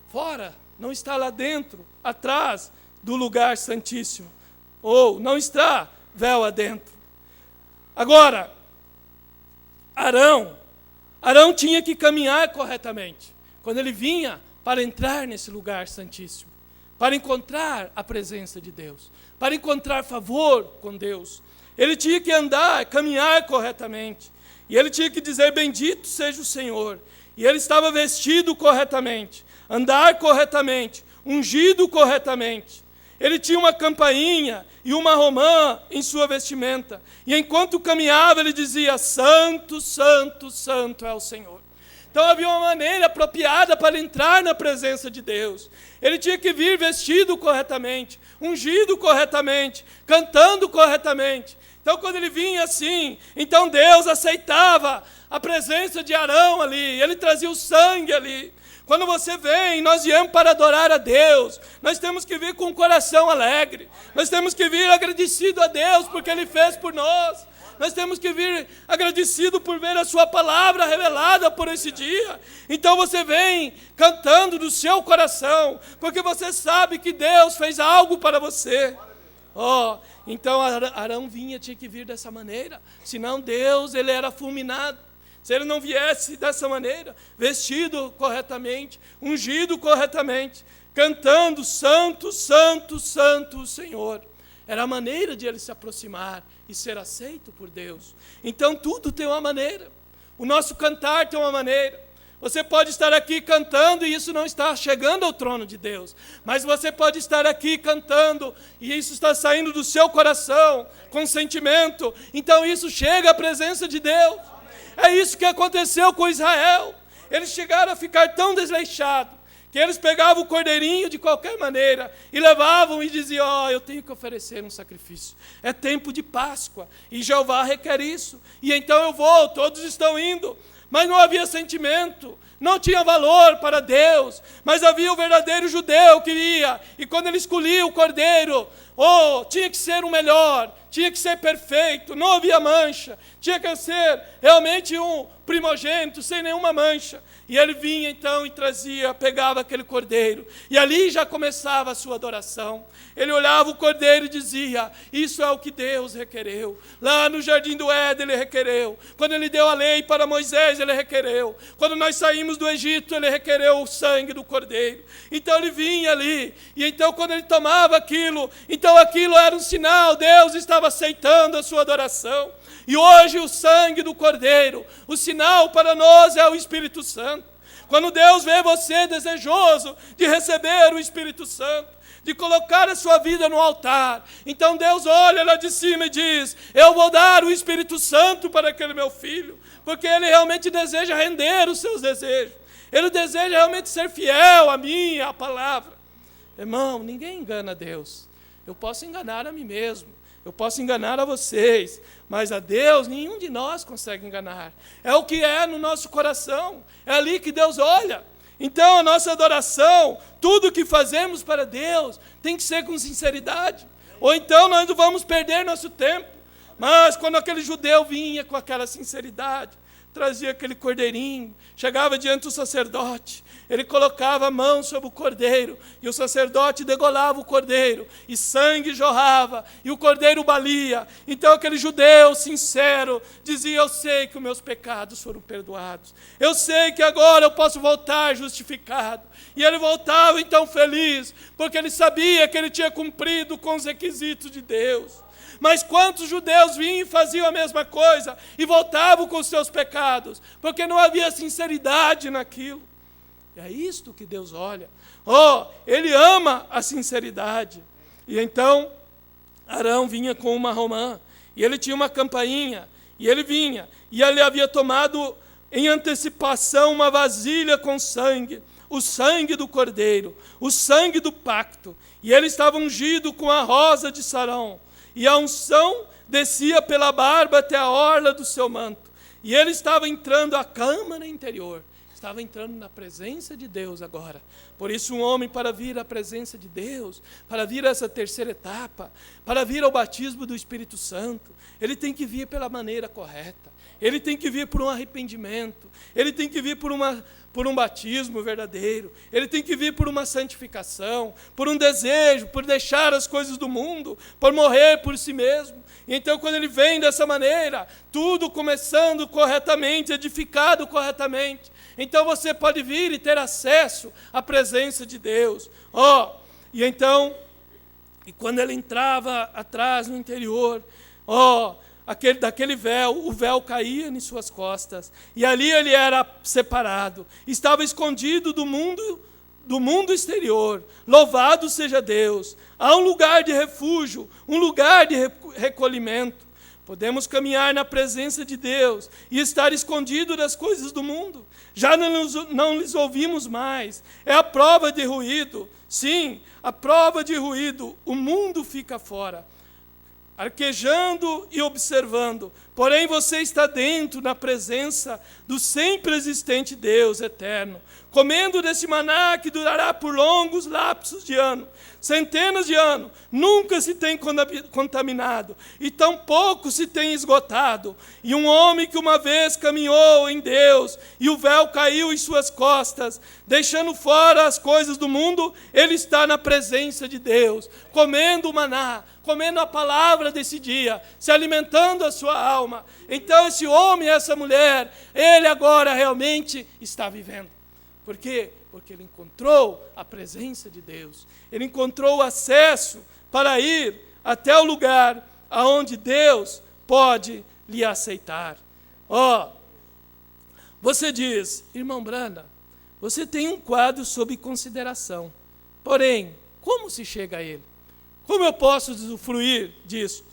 fora, não está lá dentro, atrás do lugar santíssimo. Ou não está véu adentro. Agora, Arão tinha que caminhar corretamente. Quando ele vinha para entrar nesse lugar santíssimo, para encontrar a presença de Deus, para encontrar favor com Deus, ele tinha que andar, caminhar corretamente. E ele tinha que dizer, bendito seja o Senhor. E ele estava vestido corretamente, andar corretamente, ungido corretamente. Ele tinha uma campainha e uma romã em sua vestimenta. E enquanto caminhava, ele dizia, santo, santo, santo é o Senhor. Então havia uma maneira apropriada para entrar na presença de Deus. Ele tinha que vir vestido corretamente, ungido corretamente, cantando corretamente. Então quando ele vinha assim, então Deus aceitava a presença de Arão ali, ele trazia o sangue ali. Quando você vem, nós viemos para adorar a Deus, nós temos que vir com um coração alegre, nós temos que vir agradecido a Deus porque Ele fez por nós, nós temos que vir agradecido por ver a sua palavra revelada por esse dia. Então você vem cantando do seu coração, porque você sabe que Deus fez algo para você. Então Arão tinha que vir dessa maneira, senão Deus, ele era fulminado. Se ele não viesse dessa maneira, vestido corretamente, ungido corretamente, cantando santo, santo, santo o Senhor. Era a maneira de ele se aproximar e ser aceito por Deus. Então tudo tem uma maneira. O nosso cantar tem uma maneira. Você pode estar aqui cantando e isso não está chegando ao trono de Deus. Mas você pode estar aqui cantando e isso está saindo do seu coração, com sentimento. Então isso chega à presença de Deus. É isso que aconteceu com Israel. Eles chegaram a ficar tão desleixados que eles pegavam o cordeirinho de qualquer maneira e levavam e diziam, eu tenho que oferecer um sacrifício. É tempo de Páscoa e Jeová requer isso. E então eu vou, todos estão indo. Mas não havia sentimento, não tinha valor para Deus. Mas havia o verdadeiro judeu que ia. E quando ele escolhia o cordeiro, tinha que ser o melhor, tinha que ser perfeito, não havia mancha, tinha que ser realmente um primogênito, sem nenhuma mancha. E ele vinha então e trazia, pegava aquele cordeiro, e ali já começava a sua adoração. Ele olhava o cordeiro e dizia: isso é o que Deus requereu. Lá no jardim do Éden ele requereu. Quando ele deu a lei para Moisés, ele requereu. Quando nós saímos do Egito, ele requereu o sangue do cordeiro. Então ele vinha ali, e então quando ele tomava aquilo, então aquilo era um sinal, Deus estava aceitando a sua adoração. E hoje o sangue do cordeiro, o sinal para nós é o Espírito Santo. Quando Deus vê você desejoso de receber o Espírito Santo, de colocar a sua vida no altar, então Deus olha lá de cima e diz: eu vou dar o Espírito Santo para aquele meu filho, porque ele realmente deseja render os seus desejos, ele deseja realmente ser fiel a mim, à palavra. Irmão, ninguém engana Deus. Eu posso enganar a mim mesmo, eu posso enganar a vocês, mas a Deus nenhum de nós consegue enganar. É o que é no nosso coração, é ali que Deus olha. Então a nossa adoração, tudo que fazemos para Deus, tem que ser com sinceridade, ou então nós não vamos perder nosso tempo. Mas quando aquele judeu vinha com aquela sinceridade, trazia aquele cordeirinho, chegava diante do sacerdote, ele colocava a mão sobre o cordeiro, e o sacerdote degolava o cordeiro, e sangue jorrava, e o cordeiro balia. Então aquele judeu sincero dizia: eu sei que os meus pecados foram perdoados, eu sei que agora eu posso voltar justificado. E ele voltava então feliz, porque ele sabia que ele tinha cumprido com os requisitos de Deus. Mas quantos judeus vinham e faziam a mesma coisa e voltavam com os seus pecados, porque não havia sinceridade naquilo. E é isto que Deus olha. Ele ama a sinceridade. E então Arão vinha com uma romã, e ele tinha uma campainha, e ele vinha, e ele havia tomado em antecipação uma vasilha com sangue, o sangue do cordeiro, o sangue do pacto, e ele estava ungido com a rosa de Sarão, e a unção descia pela barba até a orla do seu manto. E ele estava entrando à câmara interior, estava entrando na presença de Deus agora. Por isso um homem, para vir à presença de Deus, para vir a essa terceira etapa, para vir ao batismo do Espírito Santo, ele tem que vir pela maneira correta, ele tem que vir por um arrependimento, ele tem que vir por um batismo verdadeiro, ele tem que vir por uma santificação, por um desejo, por deixar as coisas do mundo, por morrer por si mesmo. E então quando ele vem dessa maneira, tudo começando corretamente, edificado corretamente, então você pode vir e ter acesso à presença de Deus. E então, e quando ele entrava atrás no interior, daquele véu, o véu caía em suas costas, e ali ele era separado, estava escondido do mundo exterior. Louvado seja Deus! Há um lugar de refúgio, um lugar de recolhimento. Podemos caminhar na presença de Deus e estar escondido das coisas do mundo. Já não lhes ouvimos mais. É a prova de ruído. Sim, a prova de ruído. O mundo fica fora, arquejando e observando. Porém você está dentro, na presença do sempre existente Deus eterno, comendo desse maná que durará por longos lapsos de ano, centenas de anos, nunca se tem contaminado, e tampouco se tem esgotado. E um homem que uma vez caminhou em Deus, e o véu caiu em suas costas, deixando fora as coisas do mundo, ele está na presença de Deus, comendo o maná, comendo a palavra desse dia, se alimentando a sua alma. Então esse homem, essa mulher, ele agora realmente está vivendo. Por quê? Porque ele encontrou a presença de Deus. Ele encontrou o acesso para ir até o lugar aonde Deus pode lhe aceitar. Você diz: irmão Brana, você tem um quadro sob consideração. Porém, como se chega a ele? Como eu posso usufruir disso?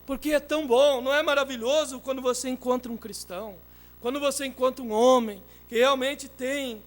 Porque é tão bom, não é maravilhoso quando você encontra um cristão, quando você encontra um homem que realmente tem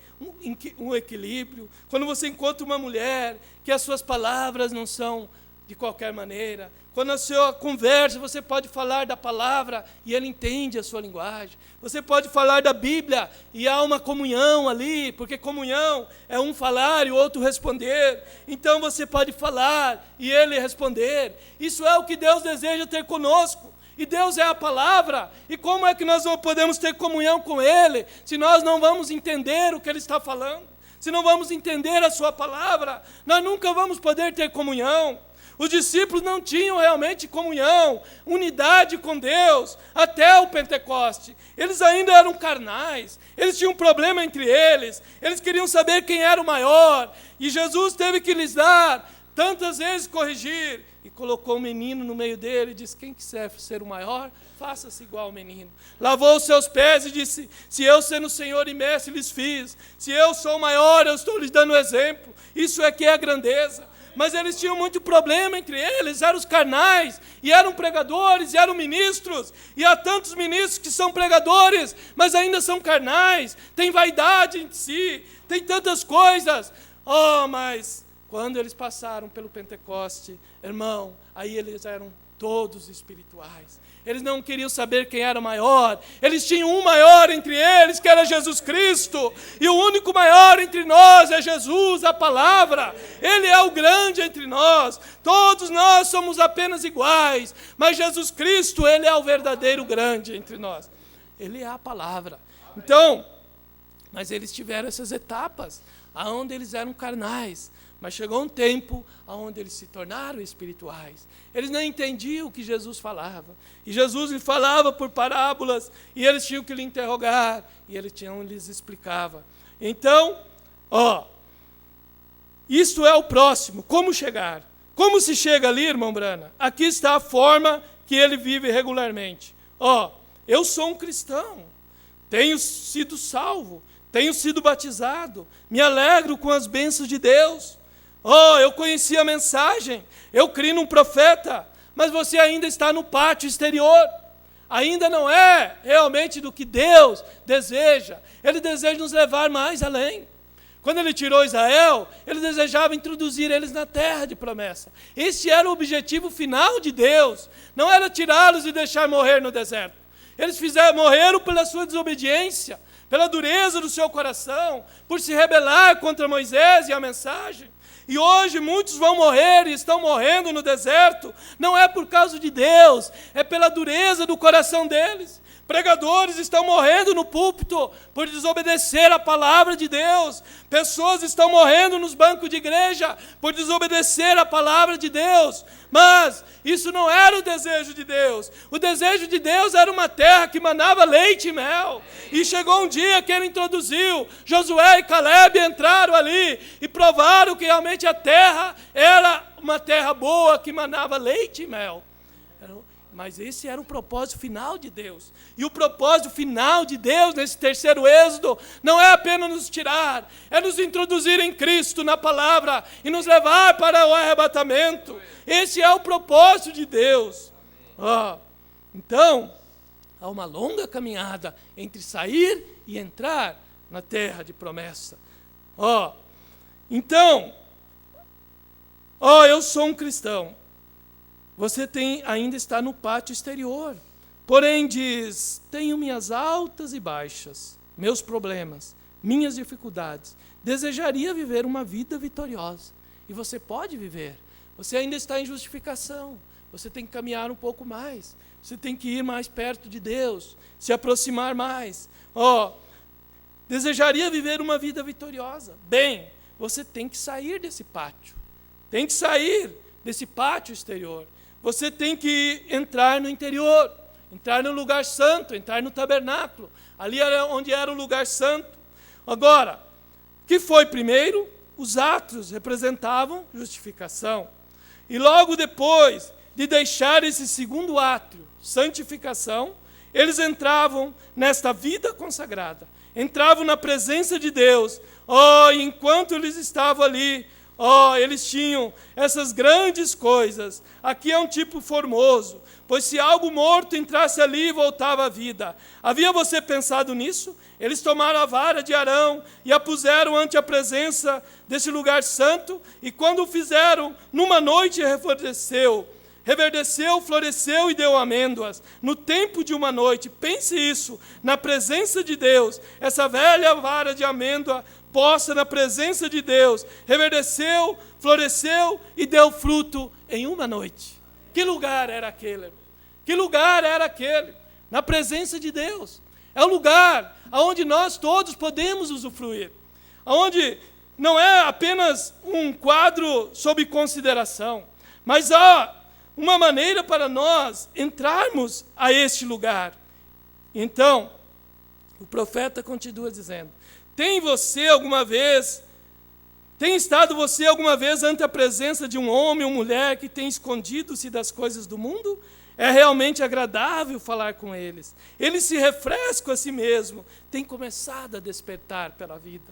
um equilíbrio, quando você encontra uma mulher que as suas palavras não são de qualquer maneira, Quando a sua conversa, você pode falar da palavra e ele entende a sua linguagem. Você pode falar da Bíblia e há uma comunhão ali, porque comunhão é um falar e o outro responder. Então você pode falar e ele responder. Isso é o que Deus deseja ter conosco. E Deus é a palavra. E como é que nós podemos ter comunhão com Ele se nós não vamos entender o que Ele está falando? Se não vamos entender a sua palavra, nós nunca vamos poder ter comunhão. Os discípulos não tinham realmente comunhão, unidade com Deus, até o Pentecoste. Eles ainda eram carnais, eles tinham um problema entre eles, eles queriam saber quem era o maior, e Jesus teve que lhes dar, tantas vezes corrigir, e colocou um menino no meio dele, e disse, quem quiser ser o maior, faça-se igual ao menino. Lavou os seus pés e disse, se eu sendo Senhor e Mestre lhes fiz, se eu sou o maior, eu estou lhes dando exemplo, isso é que é a grandeza. Mas eles tinham muito problema entre eles, eram os carnais, e eram pregadores, e eram ministros, e há tantos ministros que são pregadores, mas ainda são carnais, tem vaidade em si, tem tantas coisas. Oh, mas quando eles passaram pelo Pentecoste, irmão, aí eles eram todos espirituais. Eles não queriam saber quem era o maior. Eles tinham um maior entre eles, que era Jesus Cristo. E o único maior entre nós é Jesus, a palavra. Ele é o grande entre nós. Todos nós somos apenas iguais. Mas Jesus Cristo, Ele é o verdadeiro grande entre nós. Ele é a palavra. Então, mas eles tiveram essas etapas, onde eles eram carnais. Mas chegou um tempo onde eles se tornaram espirituais. Eles não entendiam o que Jesus falava. E Jesus lhe falava por parábolas, e eles tinham que lhe interrogar, e ele lhes explicava. Então, isso é o próximo. Como chegar? Como se chega ali, irmão Brana? Aqui está a forma que ele vive regularmente. Eu sou um cristão, tenho sido salvo, tenho sido batizado, me alegro com as bênçãos de Deus. Eu conheci a mensagem, eu criei num profeta, mas você ainda está no pátio exterior. Ainda não é realmente do que Deus deseja. Ele deseja nos levar mais além. Quando ele tirou Israel, ele desejava introduzir eles na terra de promessa. Esse era o objetivo final de Deus. Não era tirá-los e deixar morrer no deserto. Eles morreram pela sua desobediência, pela dureza do seu coração, por se rebelar contra Moisés e a mensagem. E hoje muitos vão morrer e estão morrendo no deserto, não é por causa de Deus, é pela dureza do coração deles. Pregadores estão morrendo no púlpito por desobedecer a palavra de Deus. Pessoas estão morrendo nos bancos de igreja por desobedecer a palavra de Deus. Mas isso não era o desejo de Deus. O desejo de Deus era uma terra que manava leite e mel. E chegou um dia que ele introduziu, Josué e Caleb entraram ali e provaram que realmente a terra era uma terra boa que manava leite e mel. Mas esse era o propósito final de Deus. E o propósito final de Deus nesse terceiro êxodo não é apenas nos tirar, é nos introduzir em Cristo, na palavra, e nos levar para o arrebatamento. Esse é o propósito de Deus. Então, há uma longa caminhada entre sair e entrar na terra de promessa. Então, eu sou um cristão. Você ainda está no pátio exterior. Porém diz, tenho minhas altas e baixas, meus problemas, minhas dificuldades. Desejaria viver uma vida vitoriosa. E você pode viver. Você ainda está em justificação. Você tem que caminhar um pouco mais. Você tem que ir mais perto de Deus. Se aproximar mais. Desejaria viver uma vida vitoriosa. Bem, você tem que sair desse pátio. Tem que sair desse pátio exterior. Você tem que entrar no interior, entrar no lugar santo, entrar no tabernáculo. Ali era onde era o lugar santo. Agora, o que foi primeiro? Os atos representavam justificação. E logo depois de deixar esse segundo ato, santificação, eles entravam nesta vida consagrada. Entravam na presença de Deus. E enquanto eles estavam ali, eles tinham essas grandes coisas. Aqui é um tipo formoso, pois se algo morto entrasse ali, voltava à vida. Havia você pensado nisso? Eles tomaram a vara de Arão e a puseram ante a presença desse lugar santo, e quando o fizeram, numa noite refloresceu. reverdeceu, floresceu e deu amêndoas. No tempo de uma noite, pense isso, na presença de Deus, essa velha vara de amêndoa posta na presença de Deus, reverdeceu, floresceu e deu fruto em uma noite. Que lugar era aquele, irmão? Que lugar era aquele? Na presença de Deus. É o lugar onde nós todos podemos usufruir, onde não é apenas um quadro sob consideração, mas há uma maneira para nós entrarmos a este lugar. Então, o profeta continua dizendo: tem estado você alguma vez ante a presença de um homem ou mulher que tem escondido-se das coisas do mundo? É realmente agradável falar com eles. Eles se refrescam a si mesmo, têm começado a despertar pela vida.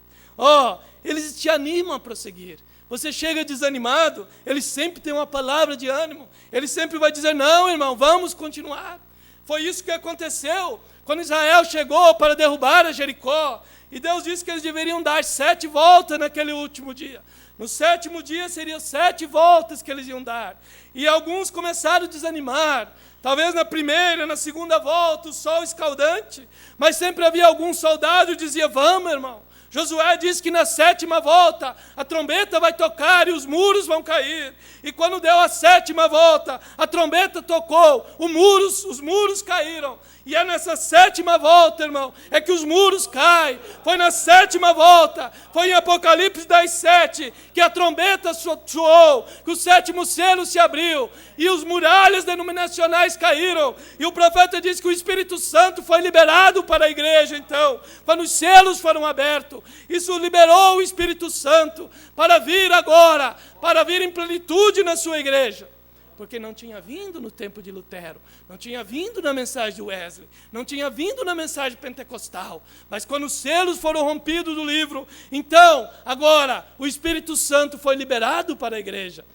Eles te animam a prosseguir. Você chega desanimado, eles sempre têm uma palavra de ânimo. Ele sempre vai dizer: não, irmão, vamos continuar. Foi isso que aconteceu quando Israel chegou para derrubar a Jericó. E Deus disse que eles deveriam dar 7 voltas naquele último dia. No 7º dia seriam 7 voltas que eles iam dar. E alguns começaram a desanimar. Talvez na primeira, na segunda volta, o sol escaldante. Mas sempre havia algum soldado que dizia: vamos, irmão. Josué disse que na 7ª volta a trombeta vai tocar e os muros vão cair. E quando deu a 7ª volta, a trombeta tocou, os muros caíram. E é nessa 7ª volta, irmão, é que os muros caem. Foi na 7ª volta, foi em Apocalipse 10:7, que a trombeta soou, que o 7º selo se abriu, e os muralhas denominacionais caíram. E o profeta disse que o Espírito Santo foi liberado para a igreja, então, quando os selos foram abertos. Isso liberou o Espírito Santo para vir agora, para vir em plenitude na sua igreja. Porque não tinha vindo no tempo de Lutero, não tinha vindo na mensagem de Wesley, não tinha vindo na mensagem pentecostal. Mas quando os selos foram rompidos do livro, então, agora, o Espírito Santo foi liberado para a igreja.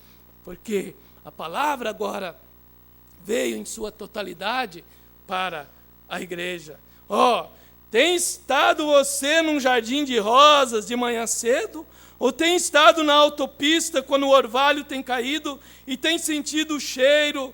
Porque a palavra agora veio em sua totalidade para a igreja. Tem estado você num jardim de rosas de manhã cedo? Ou tem estado na autopista quando o orvalho tem caído e tem sentido o cheiro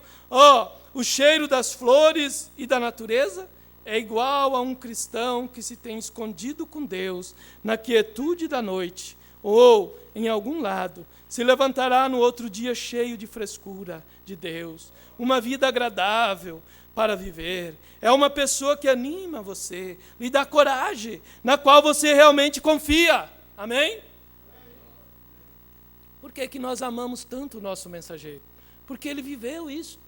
das flores e da natureza? É igual a um cristão que se tem escondido com Deus na quietude da noite, ou em algum lado, se levantará no outro dia cheio de frescura de Deus, uma vida agradável para viver. É uma pessoa que anima você, lhe dá coragem, na qual você realmente confia. Amém? Por que nós amamos tanto o nosso mensageiro? Porque ele viveu isso.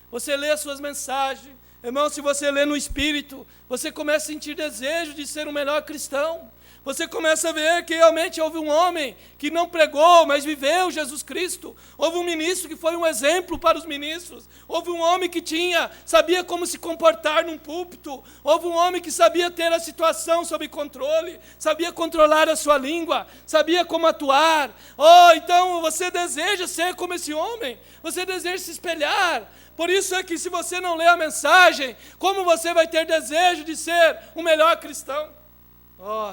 Você lê as suas mensagens, irmão, se você lê no Espírito, você começa a sentir desejo de ser um melhor cristão. Você começa a ver que realmente houve um homem que não pregou, mas viveu Jesus Cristo. Houve um ministro que foi um exemplo para os ministros. Houve um homem que sabia como se comportar num púlpito. Houve um homem que sabia ter a situação sob controle, sabia controlar a sua língua, sabia como atuar. Então você deseja ser como esse homem, você deseja se espelhar. Por isso é que se você não lê a mensagem, como você vai ter desejo de ser um melhor cristão?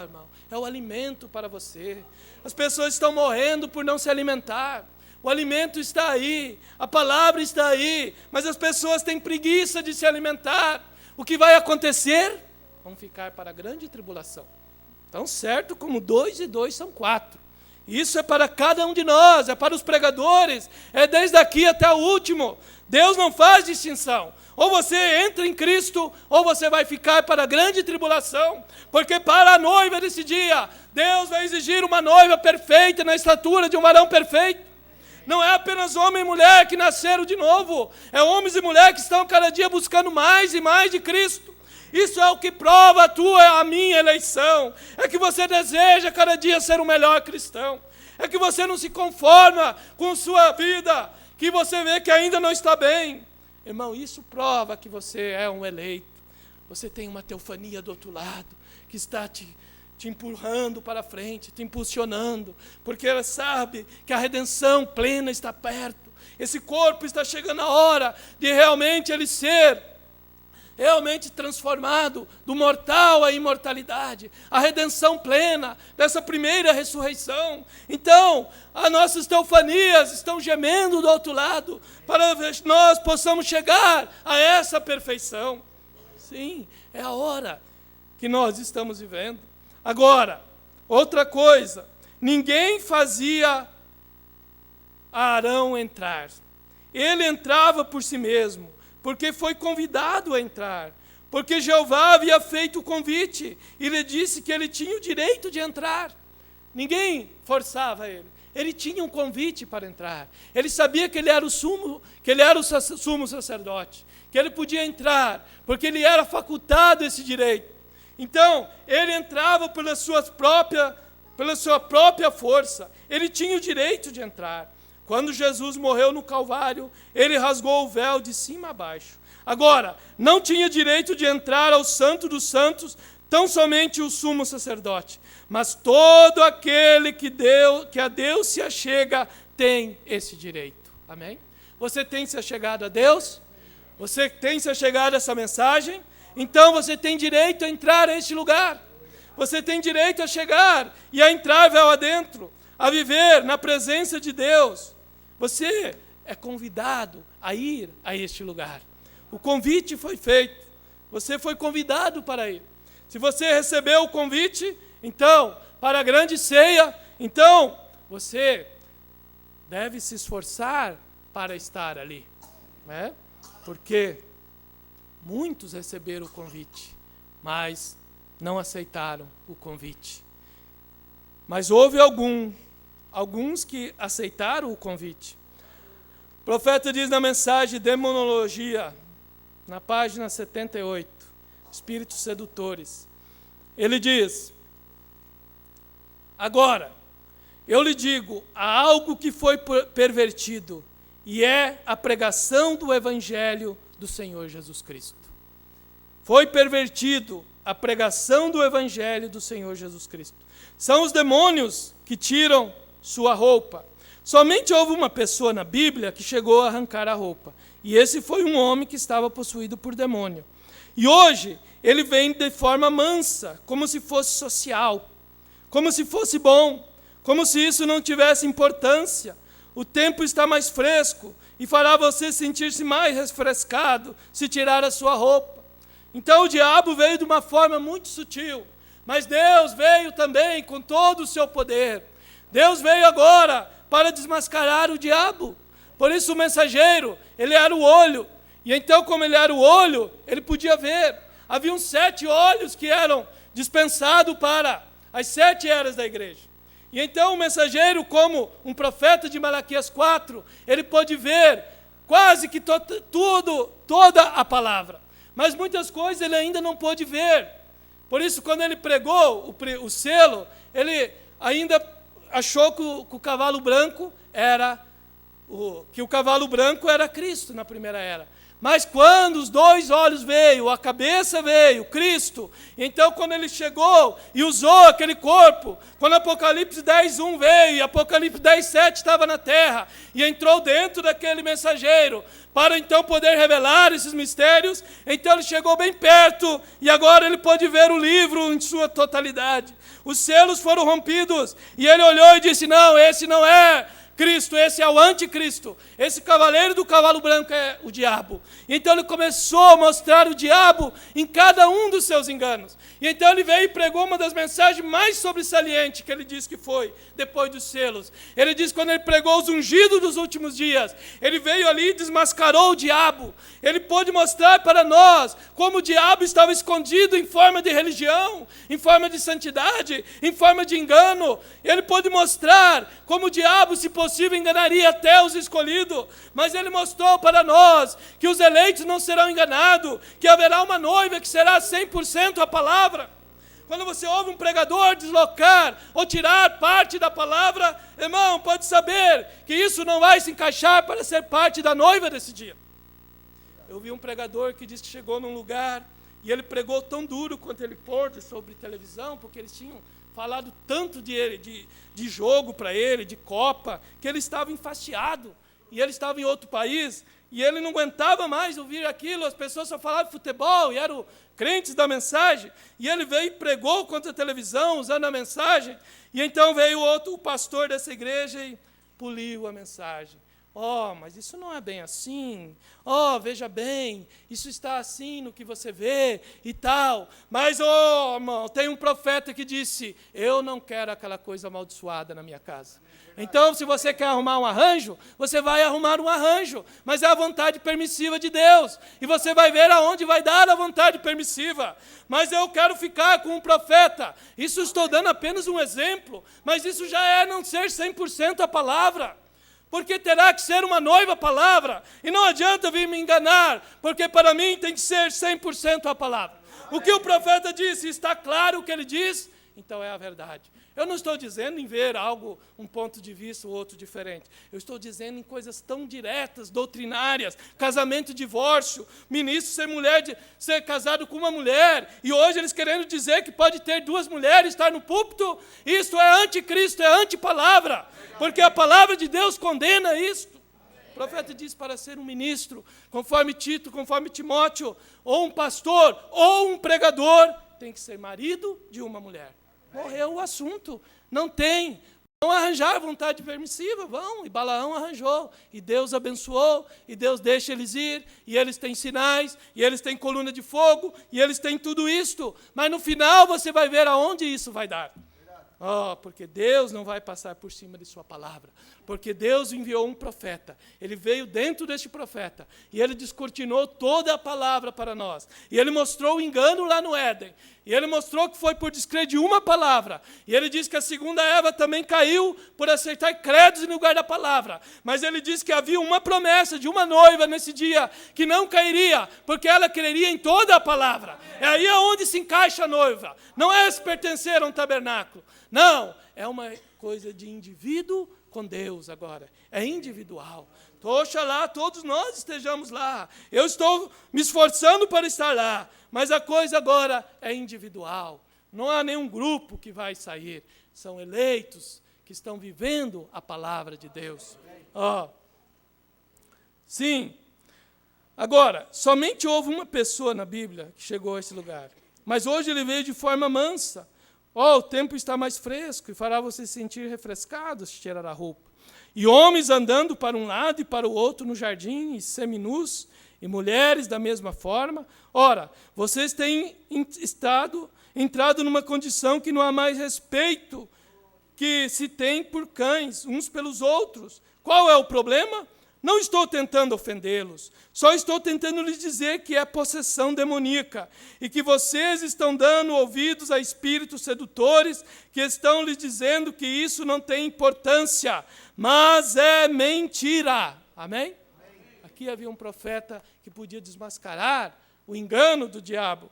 Irmão, é o alimento para você. As pessoas estão morrendo por não se alimentar. O alimento está aí, a palavra está aí, mas as pessoas têm preguiça de se alimentar. O que vai acontecer? Vão ficar para a grande tribulação. Tão certo como 2 e 2 são 4. Isso é para cada um de nós, é para os pregadores, é desde aqui até o último. Deus não faz distinção. Ou você entra em Cristo, ou você vai ficar para a grande tribulação. Porque para a noiva desse dia, Deus vai exigir uma noiva perfeita, na estatura de um varão perfeito. Não é apenas homem e mulher que nasceram de novo. É homens e mulheres que estão cada dia buscando mais e mais de Cristo. Isso é o que prova a minha eleição. É que você deseja cada dia ser um melhor cristão. É que você não se conforma com sua vida, que você vê que ainda não está bem. Irmão, isso prova que você é um eleito. Você tem uma teofania do outro lado, que está te empurrando para frente, te impulsionando, porque ela sabe que a redenção plena está perto. Esse corpo está chegando a hora de realmente ele ser realmente transformado do mortal à imortalidade, a redenção plena dessa primeira ressurreição. Então, as nossas teofanias estão gemendo do outro lado, para que nós possamos chegar a essa perfeição. Sim, é a hora que nós estamos vivendo. Agora, outra coisa, ninguém fazia Arão entrar. Ele entrava por si mesmo, porque foi convidado a entrar, porque Jeová havia feito o convite e lhe disse que ele tinha o direito de entrar. Ninguém forçava ele. Ele tinha um convite para entrar. Ele sabia que ele era o sumo sacerdote, que ele podia entrar, porque ele era facultado esse direito. Então, ele entrava pela sua própria força. Ele tinha o direito de entrar. Quando Jesus morreu no Calvário, ele rasgou o véu de cima a baixo. Agora, não tinha direito de entrar ao Santo dos Santos tão somente o sumo sacerdote, mas todo aquele que a Deus se achega tem esse direito. Amém? Você tem se achegado a Deus? Você tem se achegado a essa mensagem? Então você tem direito a entrar a este lugar. Você tem direito a chegar e a entrar véu adentro, a viver na presença de Deus. Você é convidado a ir a este lugar. O convite foi feito. Você foi convidado para ir. Se você recebeu o convite, então, para a grande ceia, então, você deve se esforçar para estar ali. Né? Porque muitos receberam o convite, mas não aceitaram o convite. Mas houve alguns que aceitaram o convite. O profeta diz na mensagem Demonologia, na página 78, Espíritos Sedutores. Ele diz: agora, eu lhe digo, há algo que foi pervertido, e é a pregação do Evangelho do Senhor Jesus Cristo. Foi pervertido a pregação do Evangelho do Senhor Jesus Cristo. São os demônios que tiram sua roupa. Somente houve uma pessoa na Bíblia que chegou a arrancar a roupa. E esse foi um homem que estava possuído por demônio. E hoje, ele vem de forma mansa, como se fosse social, como se fosse bom, como se isso não tivesse importância. O tempo está mais fresco e fará você sentir-se mais refrescado se tirar a sua roupa. Então o diabo veio de uma forma muito sutil, mas Deus veio também com todo o seu poder. Deus veio agora para desmascarar o diabo. Por isso o mensageiro, ele era o olho. E então, como ele era o olho, ele podia ver. Haviam 7 olhos que eram dispensados para as 7 eras da igreja. E então o mensageiro, como um profeta de Malaquias 4, ele pôde ver quase que toda a palavra. Mas muitas coisas ele ainda não pôde ver. Por isso, quando ele pregou o selo, ele ainda achou que o cavalo branco era Cristo na primeira era. Mas quando os 2 olhos veio, a cabeça veio, Cristo, então quando ele chegou e usou aquele corpo, quando Apocalipse 10:1 veio e Apocalipse 10:7 estava na terra, e entrou dentro daquele mensageiro, para então poder revelar esses mistérios, então ele chegou bem perto, e agora ele pôde ver o livro em sua totalidade. Os selos foram rompidos, e ele olhou e disse: não, esse não é Cristo, esse é o anticristo. Esse cavaleiro do cavalo branco é o diabo. Então ele começou a mostrar o diabo em cada um dos seus enganos. E então ele veio e pregou uma das mensagens mais sobressalentes que ele disse que foi, depois dos selos. Ele disse, quando ele pregou os ungidos dos últimos dias, ele veio ali e desmascarou o diabo. Ele pôde mostrar para nós como o diabo estava escondido em forma de religião, em forma de santidade, em forma de engano. Ele pôde mostrar como o diabo, se possível, enganaria até os escolhidos. Mas ele mostrou para nós que os eleitos não serão enganados, que haverá uma noiva que será 100% a palavra. Quando você ouve um pregador deslocar ou tirar parte da palavra, irmão, pode saber que isso não vai se encaixar para ser parte da noiva desse dia. Eu vi um pregador que disse que chegou num lugar e ele pregou tão duro quanto ele pôde sobre televisão, porque eles tinham falado tanto de jogo para ele, de copa, que ele estava enfastiado. e ele estava em outro país, e ele não aguentava mais ouvir aquilo, as pessoas só falavam de futebol, e eram crentes da mensagem, e ele veio e pregou contra a televisão, usando a mensagem, e então veio o pastor dessa igreja e poliu a mensagem. Mas isso não é bem assim. Veja bem, isso está assim no que você vê e tal. Mas, irmão, tem um profeta que disse, eu não quero aquela coisa amaldiçoada na minha casa. Então, se você quer arrumar um arranjo, você vai arrumar um arranjo, mas é a vontade permissiva de Deus. E você vai ver aonde vai dar a vontade permissiva. Mas eu quero ficar com um profeta. Isso estou dando apenas um exemplo, mas isso já é não ser 100% a palavra. Porque terá que ser uma noiva palavra, e não adianta vir me enganar, porque para mim tem que ser 100% a palavra. O que o profeta disse, está claro o que ele diz, então é a verdade. Eu não estou dizendo em ver algo, um ponto de vista ou outro diferente. Eu estou dizendo em coisas tão diretas, doutrinárias, casamento e divórcio, ministro ser casado com uma mulher, e hoje eles querendo dizer que pode ter 2 mulheres, estar no púlpito, isso é anticristo, é antipalavra, porque a palavra de Deus condena isto. O profeta diz para ser um ministro, conforme Tito, conforme Timóteo, ou um pastor, ou um pregador, tem que ser marido de uma mulher. Morreu o assunto, não tem. Vão arranjar vontade permissiva, vão. E Balaão arranjou, e Deus abençoou, e Deus deixa eles ir, e eles têm sinais, e eles têm coluna de fogo, e eles têm tudo isto. Mas no final você vai ver aonde isso vai dar. Porque Deus não vai passar por cima de sua palavra. Porque Deus enviou um profeta. Ele veio dentro deste profeta. E ele descortinou toda a palavra para nós. E ele mostrou o engano lá no Éden. E ele mostrou que foi por descrer de uma palavra. E ele diz que a segunda Eva também caiu por aceitar credos em lugar da palavra. Mas ele diz que havia uma promessa de uma noiva nesse dia que não cairia, porque ela creria em toda a palavra. É aí onde se encaixa a noiva. Não é se pertencer a um tabernáculo. Não, é uma coisa de indivíduo com Deus agora. É individual. Oxalá todos nós estejamos lá. Eu estou me esforçando para estar lá. Mas a coisa agora é individual. Não há nenhum grupo que vai sair. São eleitos que estão vivendo a palavra de Deus. Sim. Agora, somente houve uma pessoa na Bíblia que chegou a esse lugar. Mas hoje ele veio de forma mansa. O tempo está mais fresco e fará você se sentir refrescado se tirar a roupa. E homens andando para um lado e para o outro no jardim, e seminus, e mulheres da mesma forma. Ora, vocês têm entrado numa condição que não há mais respeito que se tem por cães, uns pelos outros. Qual é o problema? Não estou tentando ofendê-los, só estou tentando lhes dizer que é possessão demoníaca e que vocês estão dando ouvidos a espíritos sedutores que estão lhes dizendo que isso não tem importância, mas é mentira. Amém? Aqui havia um profeta que podia desmascarar o engano do diabo.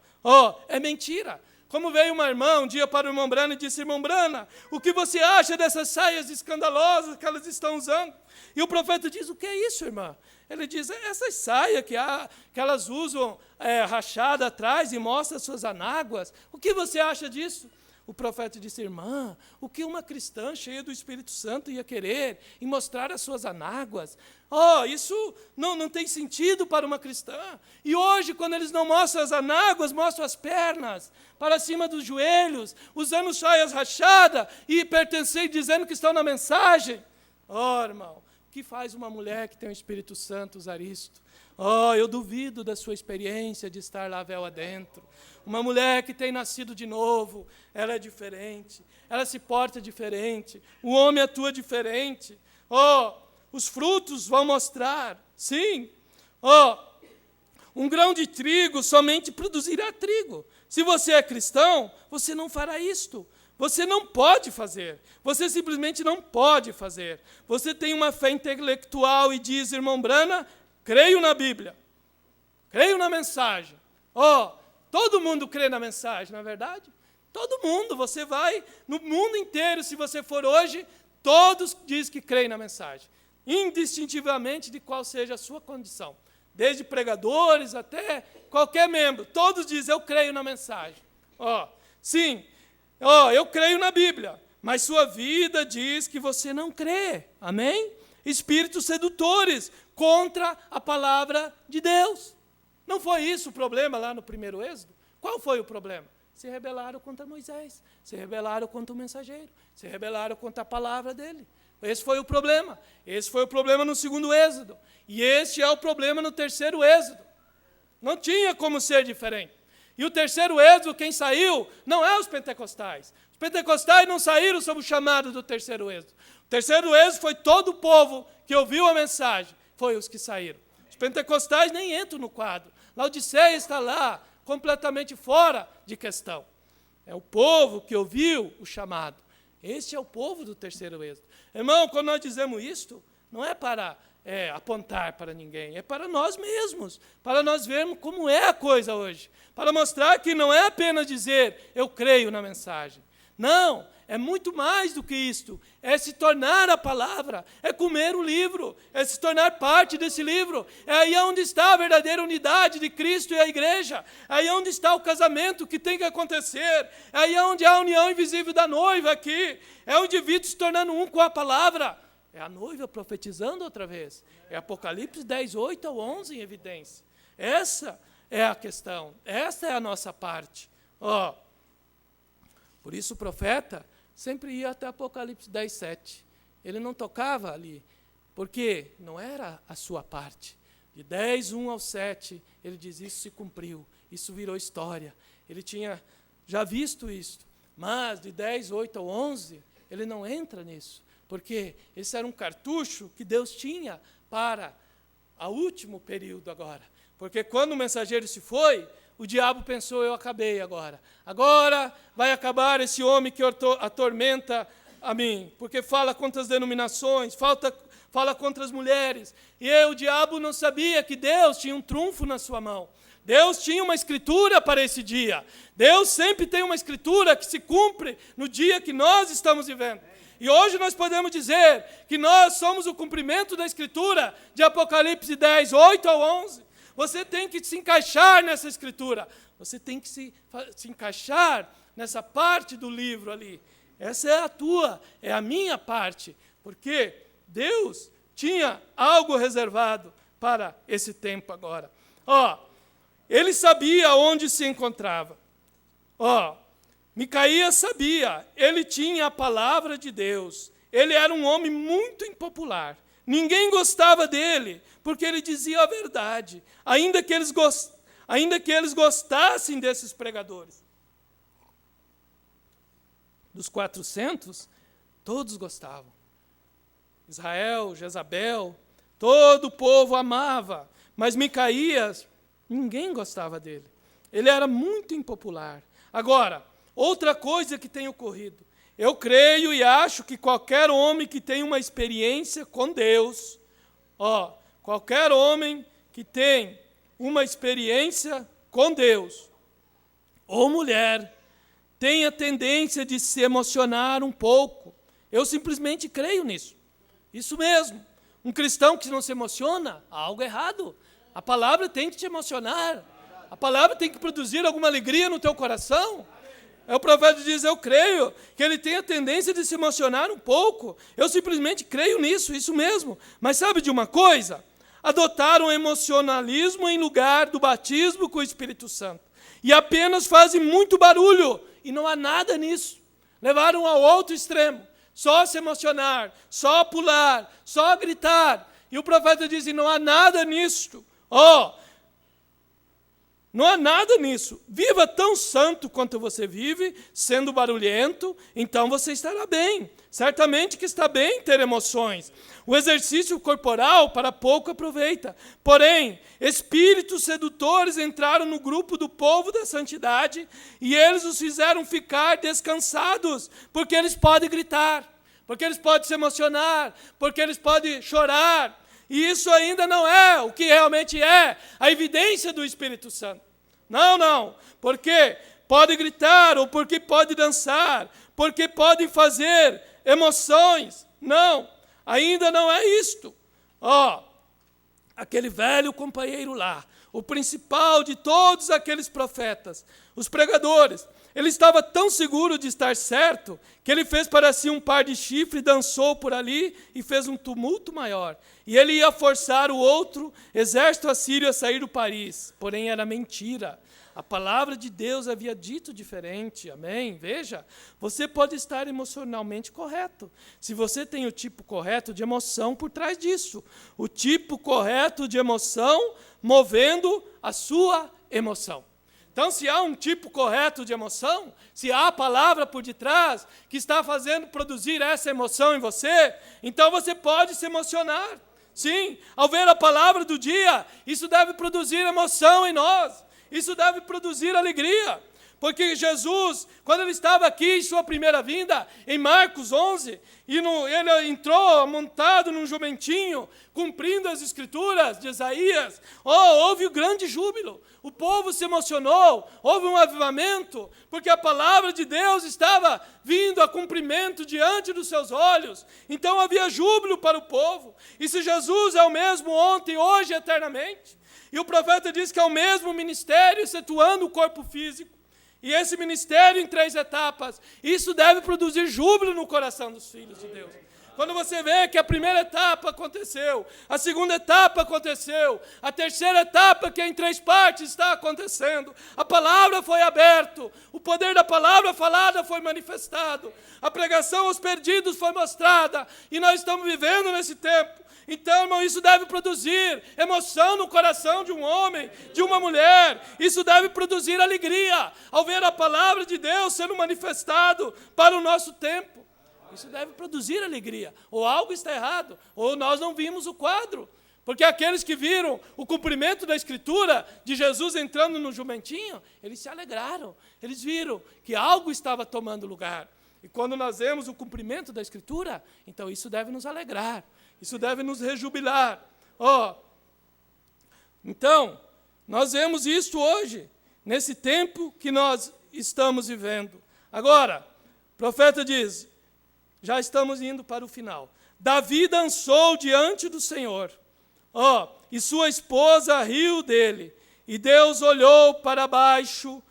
É mentira. Como veio uma irmã um dia para o irmão Brana e disse, irmão Brana, o que você acha dessas saias escandalosas que elas estão usando? E o profeta diz, o que é isso, irmã? Ele diz, essas saias que elas usam rachada atrás e mostram as suas anáguas. O que você acha disso? O profeta disse, irmã, o que uma cristã cheia do Espírito Santo ia querer em mostrar as suas anáguas? Isso não tem sentido para uma cristã. E hoje, quando eles não mostram as anáguas, mostram as pernas para cima dos joelhos, usando saias rachadas e dizendo que estão na mensagem. Irmão, o que faz uma mulher que tem o Espírito Santo usar isto? Eu duvido da sua experiência de estar lá véu adentro. Uma mulher que tem nascido de novo, ela é diferente, ela se porta diferente, o homem atua diferente. Os frutos vão mostrar, sim. Um grão de trigo somente produzirá trigo. Se você é cristão, você não fará isto. Você não pode fazer. Você simplesmente não pode fazer. Você tem uma fé intelectual e diz, irmão Brana, creio na Bíblia. Creio na mensagem. Todo mundo crê na mensagem, não é verdade? Todo mundo. Você vai no mundo inteiro, se você for hoje, todos dizem que creem na mensagem. Indistintivamente de qual seja a sua condição. Desde pregadores até qualquer membro. Todos dizem, eu creio na mensagem. Sim. Eu creio na Bíblia, mas sua vida diz que você não crê. Amém? espíritos sedutores contra a palavra de Deus. Não foi isso o problema lá no primeiro Êxodo? Qual foi o problema? Se rebelaram contra Moisés, se rebelaram contra o mensageiro, se rebelaram contra a palavra dele. Esse foi o problema. Esse foi o problema no segundo Êxodo. E este é o problema no terceiro Êxodo. Não tinha como ser diferente. E o terceiro Êxodo, quem saiu, não é os pentecostais. Os pentecostais não saíram sob o chamado do terceiro Êxodo. O terceiro Êxodo foi todo o povo que ouviu a mensagem, foi os que saíram. Os pentecostais nem entram no quadro. Laodiceia está lá, completamente fora de questão. É o povo que ouviu o chamado. Este é o povo do terceiro Êxodo. Irmão, quando nós dizemos isto, não é para apontar para ninguém, é para nós mesmos, para nós vermos como é a coisa hoje, para mostrar que não é apenas dizer, eu creio na mensagem. Não, é muito mais do que isto, é se tornar a palavra, é comer o livro, é se tornar parte desse livro, é aí onde está a verdadeira unidade de Cristo e a igreja, é aí onde está o casamento que tem que acontecer, é aí onde há a união invisível da noiva aqui, é o indivíduo se tornando um com a palavra, é a noiva profetizando outra vez, é Apocalipse 10, 8 ao 11 em evidência. Essa é a questão, essa é a nossa parte. Por isso o profeta sempre ia até Apocalipse 10, 7. Ele não tocava ali, porque não era a sua parte. De 10, 1 ao 7, ele diz, isso se cumpriu, isso virou história. Ele tinha já visto isso. Mas de 10, 8 ao 11, ele não entra nisso, porque esse era um cartucho que Deus tinha para o último período agora. Porque quando o mensageiro se foi, o diabo pensou, eu acabei agora. Agora vai acabar esse homem que atormenta a mim, porque fala contra as denominações, fala contra as mulheres. E o diabo não sabia que Deus tinha um trunfo na sua mão. Deus tinha uma escritura para esse dia. Deus sempre tem uma escritura que se cumpre no dia que nós estamos vivendo. E hoje nós podemos dizer que nós somos o cumprimento da escritura de Apocalipse 10, 8 ao 11. Você tem que se encaixar nessa escritura. Você tem que se encaixar nessa parte do livro ali. Essa é a tua, é a minha parte. Porque Deus tinha algo reservado para esse tempo agora. Ele sabia onde se encontrava. Micaías sabia, ele tinha a palavra de Deus. Ele era um homem muito impopular. Ninguém gostava dele, porque ele dizia a verdade, ainda que eles gostassem desses pregadores. Dos 400, todos gostavam. Israel, Jezabel, todo o povo amava, mas Micaías, ninguém gostava dele. Ele era muito impopular. Agora, outra coisa que tem ocorrido, eu creio e acho que qualquer homem que tem uma experiência com Deus, qualquer homem que tem uma experiência com Deus, ou mulher, tem a tendência de se emocionar um pouco. Eu simplesmente creio nisso. Isso mesmo. Um cristão que não se emociona, há algo errado. A palavra tem que te emocionar. A palavra tem que produzir alguma alegria no teu coração. O profeta diz, eu creio que ele tem a tendência de se emocionar um pouco. Eu simplesmente creio nisso, isso mesmo. Mas sabe de uma coisa? Adotaram o emocionalismo em lugar do batismo com o Espírito Santo. E apenas fazem muito barulho. E não há nada nisso. Levaram ao outro extremo. Só se emocionar, só pular, só gritar. E o profeta diz, não há nada nisso. Não há nada nisso. Viva tão santo quanto você vive, sendo barulhento, então você estará bem. Certamente que está bem ter emoções. O exercício corporal para pouco aproveita. Porém, espíritos sedutores entraram no grupo do povo da santidade e eles os fizeram ficar descansados, porque eles podem gritar, porque eles podem se emocionar, porque eles podem chorar. E isso ainda não é o que realmente é a evidência do Espírito Santo. Não, porque pode gritar, ou porque pode dançar, porque podem fazer emoções. Não, ainda não é isto. aquele velho companheiro lá, o principal de todos aqueles profetas, os pregadores, ele estava tão seguro de estar certo, que ele fez para si um par de chifres, dançou por ali e fez um tumulto maior. E ele ia forçar o outro exército assírio a sair do país, porém era mentira. A palavra de Deus havia dito diferente, amém? Veja, você pode estar emocionalmente correto, se você tem o tipo correto de emoção por trás disso. O tipo correto de emoção movendo a sua emoção. Então, se há um tipo correto de emoção, se há a palavra por detrás que está fazendo produzir essa emoção em você, então você pode se emocionar. Sim, ao ver a palavra do dia, isso deve produzir emoção em nós. Isso deve produzir alegria. Porque Jesus, quando ele estava aqui em sua primeira vinda, em Marcos 11, ele entrou montado num jumentinho, cumprindo as escrituras de Isaías, houve um grande júbilo. O povo se emocionou, houve um avivamento, porque a palavra de Deus estava vindo a cumprimento diante dos seus olhos. Então havia júbilo para o povo. E se Jesus é o mesmo ontem, hoje e eternamente, e o profeta diz que é o mesmo ministério, excetuando o corpo físico, e esse ministério em 3 etapas, isso deve produzir júbilo no coração dos filhos de Deus. Quando você vê que a primeira etapa aconteceu, a segunda etapa aconteceu, a terceira etapa, que é em 3 partes, está acontecendo, a palavra foi aberta, o poder da palavra falada foi manifestado, a pregação aos perdidos foi mostrada, e nós estamos vivendo nesse tempo. Então, irmão, isso deve produzir emoção no coração de um homem, de uma mulher. Isso deve produzir alegria ao ver a palavra de Deus sendo manifestado para o nosso tempo. Isso deve produzir alegria. Ou algo está errado, ou nós não vimos o quadro. Porque aqueles que viram o cumprimento da Escritura de Jesus entrando no jumentinho, eles se alegraram. Eles viram que algo estava tomando lugar. E quando nós vemos o cumprimento da Escritura, então isso deve nos alegrar. Isso deve nos rejubilar. Então, nós vemos isso hoje, nesse tempo que nós estamos vivendo. Agora, o profeta diz, já estamos indo para o final. Davi dançou diante do Senhor, e sua esposa riu dele. E Deus olhou para baixo,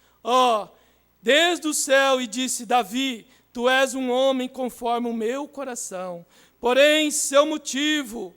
desde o céu, e disse, Davi, tu és um homem conforme o meu coração. Porém, seu motivo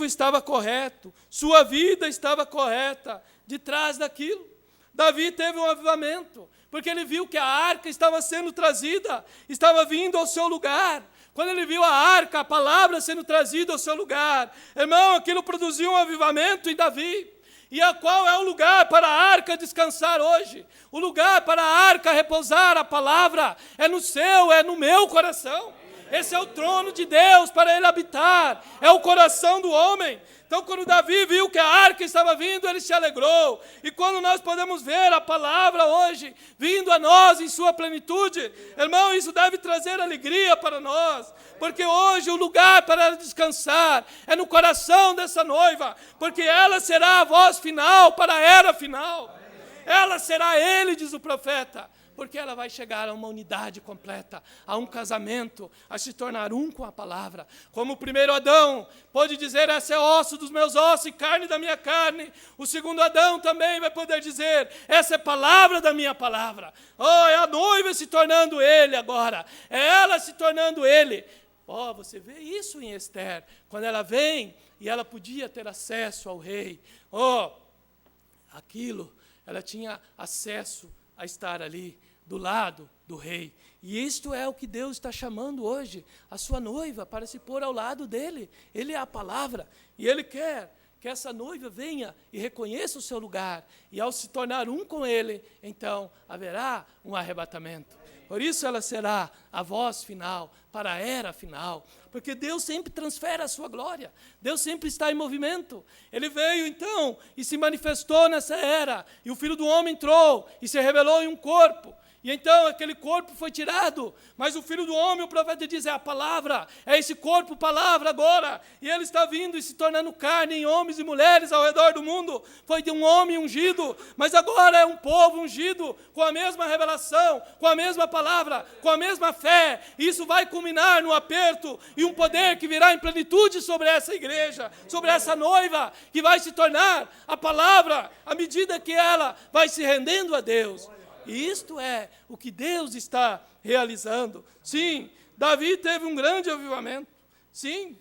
estava correto, sua vida estava correta, de trás daquilo. Davi teve um avivamento, porque ele viu que a arca estava sendo trazida, estava vindo ao seu lugar. Quando ele viu a arca, a palavra sendo trazida ao seu lugar, irmão, aquilo produziu um avivamento em Davi. E qual é o lugar para a arca descansar hoje? O lugar para a arca repousar, a palavra, é no seu, é no meu coração. Esse é o trono de Deus para ele habitar, é o coração do homem. Então, quando Davi viu que a arca estava vindo, ele se alegrou. E quando nós podemos ver a palavra hoje vindo a nós em sua plenitude, irmão, isso deve trazer alegria para nós. Porque hoje o lugar para ela descansar é no coração dessa noiva, porque ela será a voz final para a era final. Ela será ele, diz o profeta. Porque ela vai chegar a uma unidade completa, a um casamento, a se tornar um com a palavra. Como o primeiro Adão pode dizer, essa é osso dos meus ossos e carne da minha carne, o segundo Adão também vai poder dizer, essa é palavra da minha palavra. É a noiva se tornando ele agora, é ela se tornando ele. Você vê isso em Esther, quando ela vem e ela podia ter acesso ao rei. Aquilo, ela tinha acesso a estar ali, do lado do rei. E isto é o que Deus está chamando hoje, a sua noiva, para se pôr ao lado dele. Ele é a palavra, e ele quer que essa noiva venha e reconheça o seu lugar, e ao se tornar um com ele, então haverá um arrebatamento. Por isso ela será a voz final, para a era final, porque Deus sempre transfere a sua glória, Deus sempre está em movimento. Ele veio então e se manifestou nessa era, e o Filho do Homem entrou e se revelou em um corpo. E então aquele corpo foi tirado, mas o Filho do Homem, o profeta diz, é a palavra, é esse corpo, palavra agora, e ele está vindo e se tornando carne em homens e mulheres ao redor do mundo. Foi de um homem ungido, mas agora é um povo ungido, com a mesma revelação, com a mesma palavra, com a mesma fé. Isso vai culminar no aperto e um poder que virá em plenitude sobre essa igreja, sobre essa noiva, que vai se tornar a palavra, à medida que ela vai se rendendo a Deus. E isto é o que Deus está realizando. Sim, Davi teve um grande avivamento. Sim,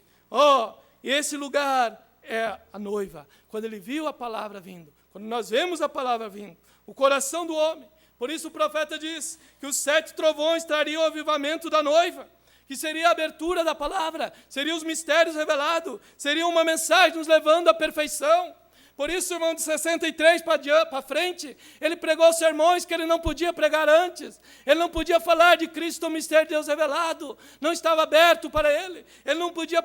e esse lugar é a noiva. Quando ele viu a palavra vindo, quando nós vemos a palavra vindo, o coração do homem. Por isso o profeta diz que os 7 trovões trariam o avivamento da noiva, que seria a abertura da palavra, seriam os mistérios revelados, seria uma mensagem nos levando à perfeição. Por isso, irmão, de 63 para frente, ele pregou sermões que ele não podia pregar antes. Ele não podia falar de Cristo, o mistério de Deus revelado. Não estava aberto para ele. Ele não podia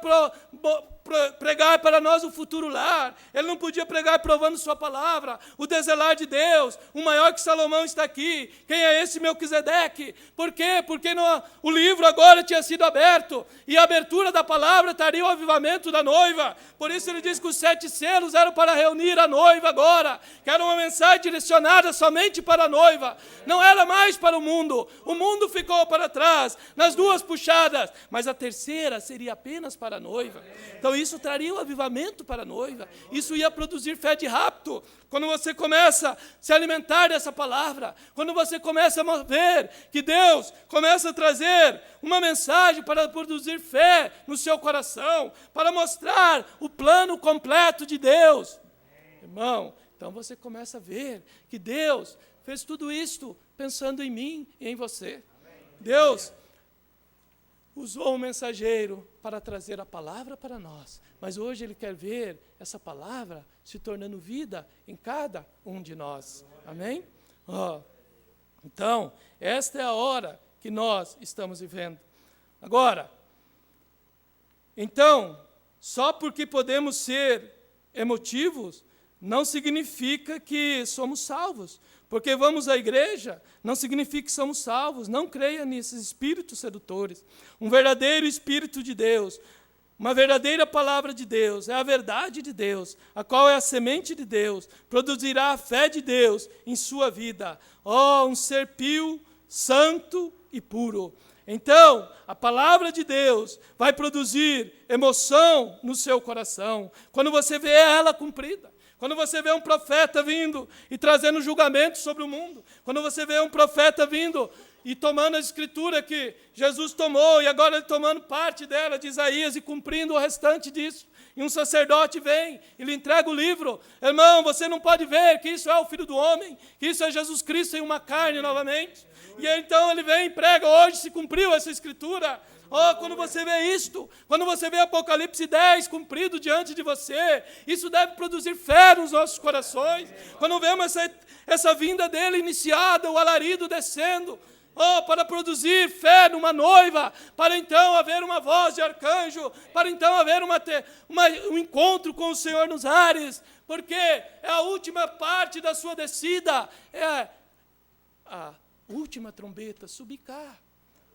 pregar para nós o futuro lar. Ele não podia pregar provando sua palavra. O deselar de Deus. O maior que Salomão está aqui. Quem é esse Melquisedeque? Por quê? Porque o livro agora tinha sido aberto. E a abertura da palavra estaria o avivamento da noiva. Por isso ele diz que os 7 selos eram para reunir a noiva agora, que era uma mensagem direcionada somente para a noiva, não era mais para o mundo ficou para trás, nas 2 puxadas, mas a terceira seria apenas para a noiva. Então isso traria o avivamento para a noiva, isso ia produzir fé de rapto. Quando você começa a se alimentar dessa palavra, quando você começa a ver que Deus começa a trazer uma mensagem para produzir fé no seu coração, para mostrar o plano completo de Deus, irmão, então você começa a ver que Deus fez tudo isto pensando em mim e em você. Deus usou um mensageiro para trazer a palavra para nós, mas hoje Ele quer ver essa palavra se tornando vida em cada um de nós. Amém? Então, esta é a hora que nós estamos vivendo. Agora, então, só porque podemos ser emotivos, não significa que somos salvos. Porque vamos à igreja, não significa que somos salvos. Não creia nesses espíritos sedutores. Um verdadeiro Espírito de Deus, uma verdadeira palavra de Deus, é a verdade de Deus, a qual é a semente de Deus, produzirá a fé de Deus em sua vida. Um ser pio, santo e puro. Então, a palavra de Deus vai produzir emoção no seu coração, quando você vê ela cumprida. Quando você vê um profeta vindo e trazendo julgamento sobre o mundo, quando você vê um profeta vindo e tomando a escritura que Jesus tomou, e agora ele tomando parte dela, de Isaías, e cumprindo o restante disso, e um sacerdote vem e lhe entrega o livro, irmão, você não pode ver que isso é o Filho do Homem, que isso é Jesus Cristo em uma carne novamente, e então ele vem e prega, hoje se cumpriu essa escritura. Quando você vê isto, quando você vê Apocalipse 10 cumprido diante de você, isso deve produzir fé nos nossos corações. Quando vemos essa vinda dele iniciada, o alarido descendo, para produzir fé numa noiva, para então haver uma voz de arcanjo, para então haver um encontro com o Senhor nos ares, porque é a última parte da sua descida, é a última trombeta subir cá.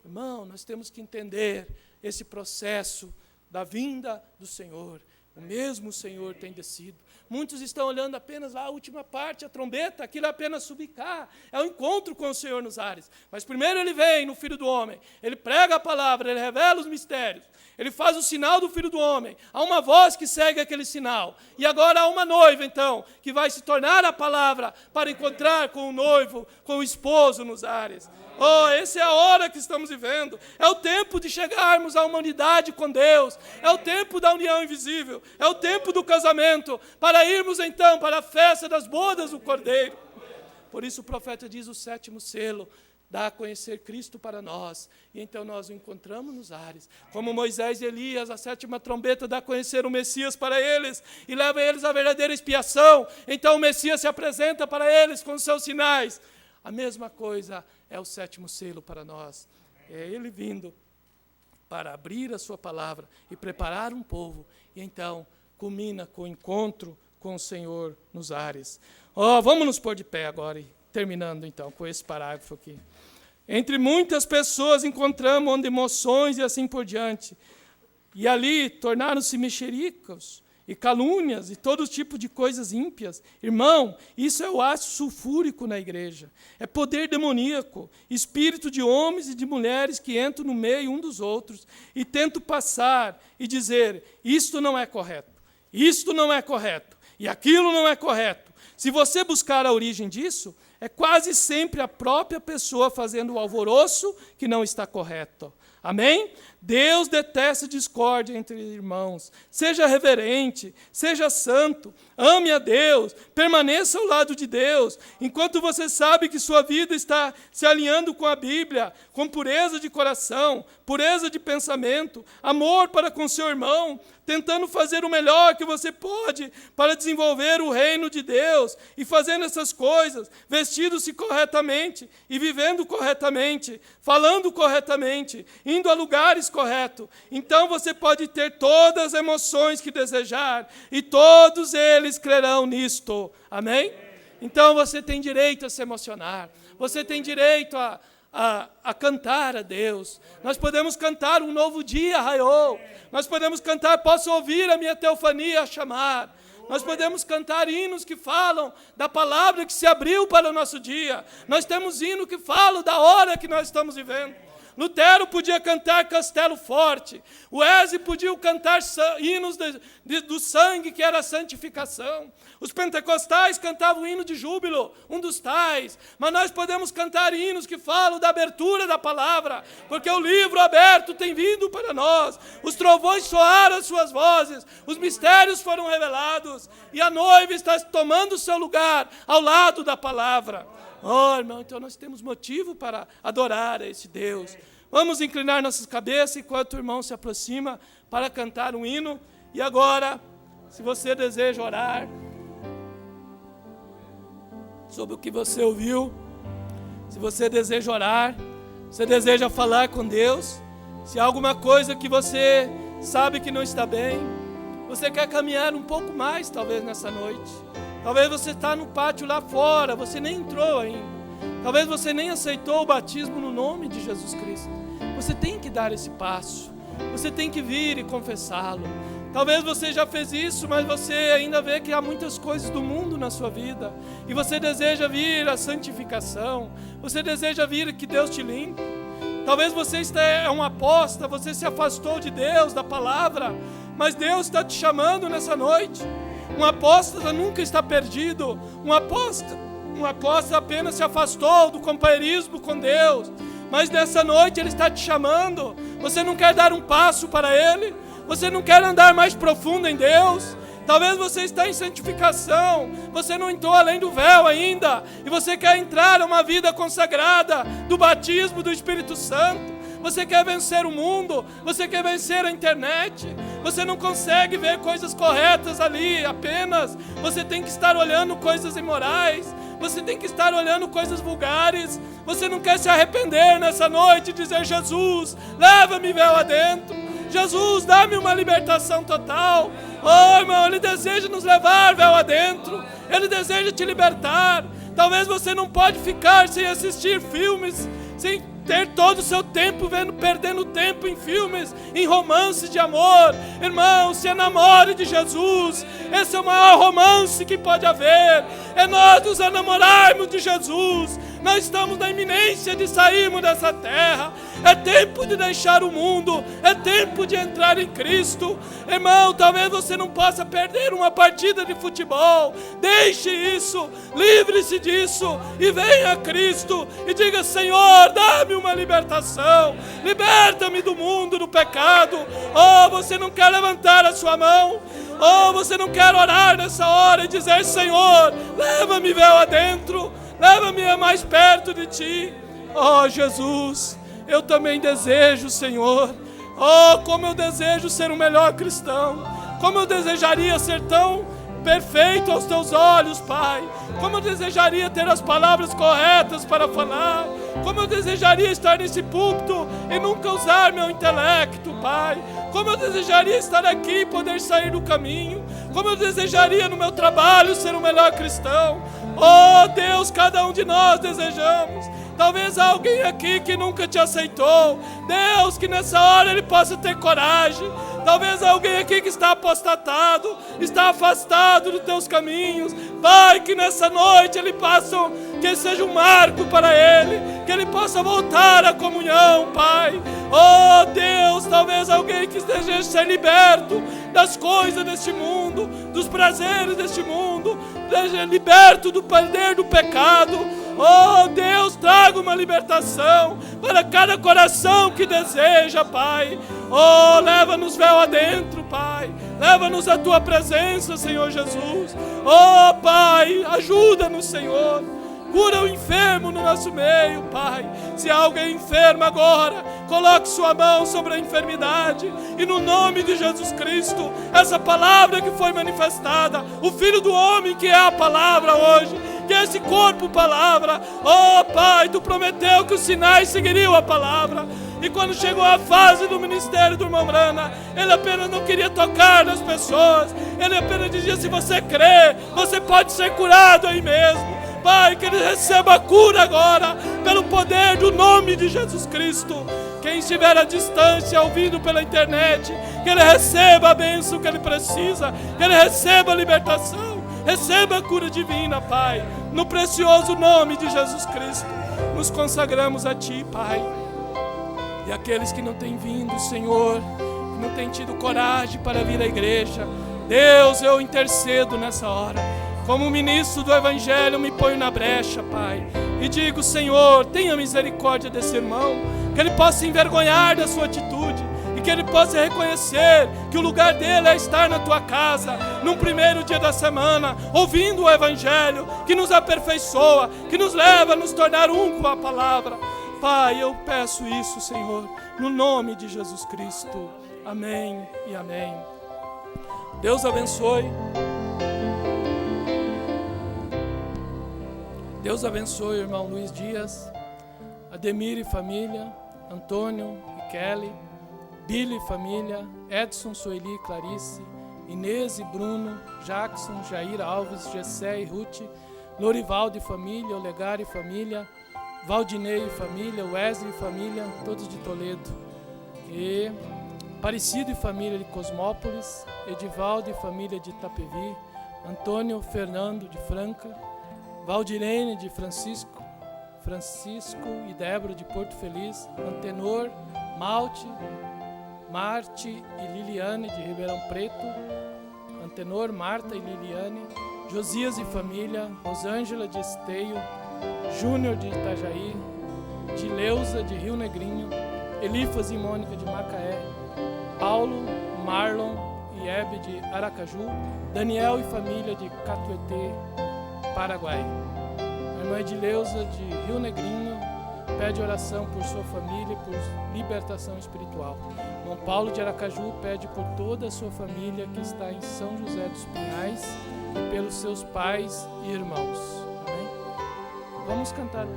Irmão, nós temos que entender esse processo da vinda do Senhor. O mesmo Senhor tem descido. Muitos estão olhando apenas lá a última parte, a trombeta, aquilo é apenas subir cá. É o encontro com o Senhor nos ares. Mas primeiro ele vem no Filho do Homem, ele prega a palavra, ele revela os mistérios, ele faz o sinal do Filho do Homem. Há uma voz que segue aquele sinal. E agora há uma noiva, então, que vai se tornar a palavra para encontrar com o noivo, com o esposo nos ares. Essa é a hora que estamos vivendo. É o tempo de chegarmos à humanidade com Deus. É o tempo da união invisível. É o tempo do casamento. Para irmos então para a festa das bodas do Cordeiro. Por isso o profeta diz: o 7º selo dá a conhecer Cristo para nós. E então nós o encontramos nos ares. Como Moisés e Elias, a 7ª trombeta dá a conhecer o Messias para eles e leva eles à verdadeira expiação. Então o Messias se apresenta para eles com os seus sinais. A mesma coisa é o 7º selo para nós. É Ele vindo para abrir a sua palavra e preparar um povo. E então culmina com o encontro com o Senhor nos ares. Vamos nos pôr de pé agora e terminando então com esse parágrafo aqui. Entre muitas pessoas encontramos onde emoções e assim por diante. E ali tornaram-se mexericos e calúnias e todo tipo de coisas ímpias. Irmão, isso é o ácido sulfúrico na igreja. É poder demoníaco, espírito de homens e de mulheres que entram no meio um dos outros e tentam passar e dizer, isto não é correto, isto não é correto e aquilo não é correto. Se você buscar a origem disso, é quase sempre a própria pessoa fazendo o alvoroço que não está correto. Amém? Deus detesta discórdia entre irmãos. Seja reverente, seja santo, ame a Deus, permaneça ao lado de Deus. Enquanto você sabe que sua vida está se alinhando com a Bíblia, com pureza de coração, pureza de pensamento, amor para com seu irmão, tentando fazer o melhor que você pode para desenvolver o reino de Deus e fazendo essas coisas, vestindo-se corretamente e vivendo corretamente, falando corretamente, indo a lugares corretos. Então você pode ter todas as emoções que desejar e todos eles crerão nisto. Amém? Então você tem direito a se emocionar, você tem direito a cantar a Deus. Nós podemos cantar um novo dia raiou. Nós podemos cantar, posso ouvir a minha teofania chamar. Nós podemos cantar hinos que falam da palavra que se abriu para o nosso dia. Nós temos hinos que falam da hora que nós estamos vivendo. Lutero podia cantar Castelo Forte. O Wesley podia cantar hinos do sangue, que era a santificação. Os pentecostais cantavam o hino de júbilo, um dos tais. Mas nós podemos cantar hinos que falam da abertura da palavra, porque o livro aberto tem vindo para nós. Os trovões soaram as suas vozes, os mistérios foram revelados, e a noiva está tomando o seu lugar ao lado da palavra. Oh, irmão, então nós temos motivo para adorar a esse Deus. Vamos inclinar nossas cabeças enquanto o irmão se aproxima para cantar um hino. E agora, se você deseja orar sobre o que você ouviu, se você deseja orar, você deseja falar com Deus, se há alguma coisa que você sabe que não está bem, você quer caminhar um pouco mais talvez nessa noite. Talvez você está no pátio lá fora, você nem entrou ainda. Talvez você nem aceitou o batismo no nome de Jesus Cristo. Você tem que dar esse passo. Você tem que vir e confessá-lo. Talvez você já fez isso, mas você ainda vê que há muitas coisas do mundo na sua vida. E você deseja vir à santificação. Você deseja vir que Deus te limpe. Talvez você é um apóstata, você se afastou de Deus, da palavra. Mas Deus está te chamando nessa noite. Um apóstata nunca está perdido. Um apóstata apenas se afastou do companheirismo com Deus. Mas nessa noite Ele está te chamando. Você não quer dar um passo para Ele? Você não quer andar mais profundo em Deus? Talvez você está em santificação. Você não entrou além do véu ainda. E você quer entrar a uma vida consagrada do batismo do Espírito Santo. Você quer vencer o mundo, você quer vencer a internet, você não consegue ver coisas corretas ali apenas, você tem que estar olhando coisas imorais, você tem que estar olhando coisas vulgares, você não quer se arrepender nessa noite e dizer, Jesus, leva-me véu adentro, Jesus, dá-me uma libertação total. Oh, irmão, Ele deseja nos levar véu adentro, Ele deseja te libertar. Talvez você não pode ficar sem assistir filmes, sem ter todo o seu tempo perdendo tempo em filmes, em romances de amor. Irmão, se enamore de Jesus. Esse é o maior romance que pode haver. É nós nos enamorarmos de Jesus. Nós estamos na iminência de sairmos dessa terra. É tempo de deixar o mundo. É tempo de entrar em Cristo. Irmão, talvez você não possa perder uma partida de futebol. Deixe isso. Livre-se disso. E venha a Cristo. E diga, Senhor, dá-me uma libertação. Liberta-me do mundo, do pecado. Oh, você não quer levantar a sua mão? Oh, você não quer orar nessa hora e dizer, Senhor, leva-me véu adentro. Leva-me mais perto de Ti. Oh, Jesus, eu também desejo, Senhor. Oh, como eu desejo ser um melhor cristão. Como eu desejaria ser tão perfeito aos Teus olhos, Pai. Como eu desejaria ter as palavras corretas para falar. Como eu desejaria estar nesse púlpito e nunca usar meu intelecto, Pai. Como eu desejaria estar aqui e poder sair do caminho. Como eu desejaria no meu trabalho ser um melhor cristão. Oh Deus, cada um de nós desejamos. Talvez há alguém aqui que nunca te aceitou. Deus, que nessa hora ele possa ter coragem. Talvez há alguém aqui que está apostatado, está afastado dos teus caminhos. Pai, que nessa noite ele passe, que seja um marco para ele, que ele possa voltar à comunhão, Pai. Oh Deus, talvez alguém que esteja ser liberto das coisas deste mundo, dos prazeres deste mundo, seja liberto do poder do pecado. Oh Deus, traga uma libertação para cada coração que deseja, Pai. Oh, leva-nos véu adentro, Pai. Leva-nos à Tua presença, Senhor Jesus. Oh Pai, ajuda-nos, Senhor. Cura o enfermo no nosso meio, Pai. Se há alguém enfermo agora, coloque sua mão sobre a enfermidade. E no nome de Jesus Cristo, essa palavra que foi manifestada, o Filho do Homem que é a palavra hoje, que é esse corpo palavra. Oh Pai, Tu prometeu que os sinais seguiriam a palavra. E quando chegou a fase do ministério do irmão Brana, ele apenas não queria tocar nas pessoas. Ele apenas dizia: se você crê, você pode ser curado aí mesmo. Pai, que ele receba a cura agora, pelo poder do nome de Jesus Cristo. Quem estiver à distância, ouvindo pela internet, que ele receba a bênção que ele precisa, que ele receba a libertação, receba a cura divina, Pai. No precioso nome de Jesus Cristo, nos consagramos a Ti, Pai. E aqueles que não têm vindo, Senhor, que não têm tido coragem para vir à igreja, Deus, eu intercedo nessa hora. Como ministro do Evangelho, me ponho na brecha, Pai, e digo: Senhor, tenha misericórdia desse irmão, que ele possa envergonhar da sua atitude, e que ele possa reconhecer que o lugar dele é estar na Tua casa, num primeiro dia da semana, ouvindo o Evangelho, que nos aperfeiçoa, que nos leva a nos tornar um com a palavra. Pai, eu peço isso, Senhor, no nome de Jesus Cristo. Amém e amém. Deus abençoe. Deus abençoe o irmão Luiz Dias, Ademir e família, Antônio e Kelly, Billy e família, Edson, Sueli e Clarice, Inês e Bruno, Jackson, Jair Alves, Gessé e Ruth, Lorivaldo e família, Olegar e família, Valdinei e família, Wesley e família, todos de Toledo, e Aparecido e família de Cosmópolis, Edivaldo e família de Itapevi, Antônio Fernando de Franca, Valdirene de Francisco e Débora de Porto Feliz, Antenor, Malte, Marte e Liliane de Ribeirão Preto, Antenor, Marta e Liliane, Josias e família, Rosângela de Esteio, Júnior de Itajaí, Dileuza de Rio Negrinho, Elifas e Mônica de Macaé, Paulo, Marlon e Hebe de Aracaju, Daniel e família de Catuetê, Paraguai. A irmã Edileuza de Rio Negrinho pede oração por sua família e por libertação espiritual. Irmão Paulo de Aracaju pede por toda a sua família que está em São José dos Pinhais e pelos seus pais e irmãos. Amém? Vamos cantar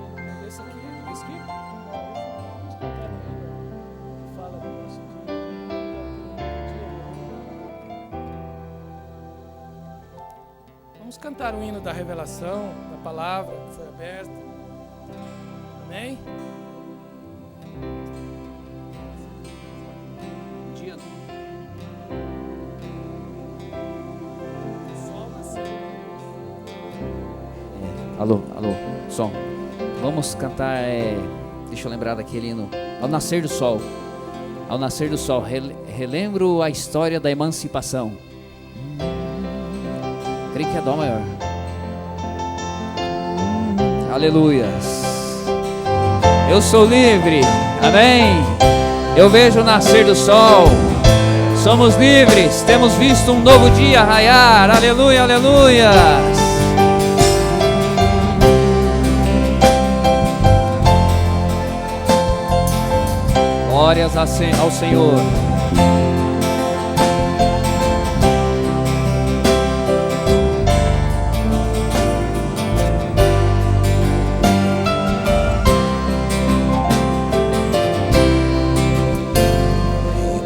esse aqui? Esse aqui? Vamos cantar o hino que fala do nosso dia. Vamos cantar o hino da revelação, da palavra que foi aberta. Amém? Dia do sol nasceu. Alô, som. Vamos cantar, deixa eu lembrar daquele hino. Ao nascer do sol. Ao nascer do sol, relembro a história da emancipação. Creio que é dó maior. Aleluias. Eu sou livre, amém. Eu vejo o nascer do sol. Somos livres, temos visto um novo dia raiar. Aleluia, aleluia. Glórias ao Senhor.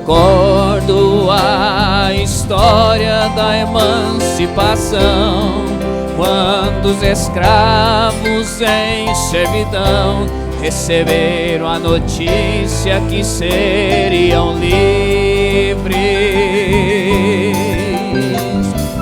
Recordo a história da emancipação, quando os escravos em servidão receberam a notícia que seriam livres,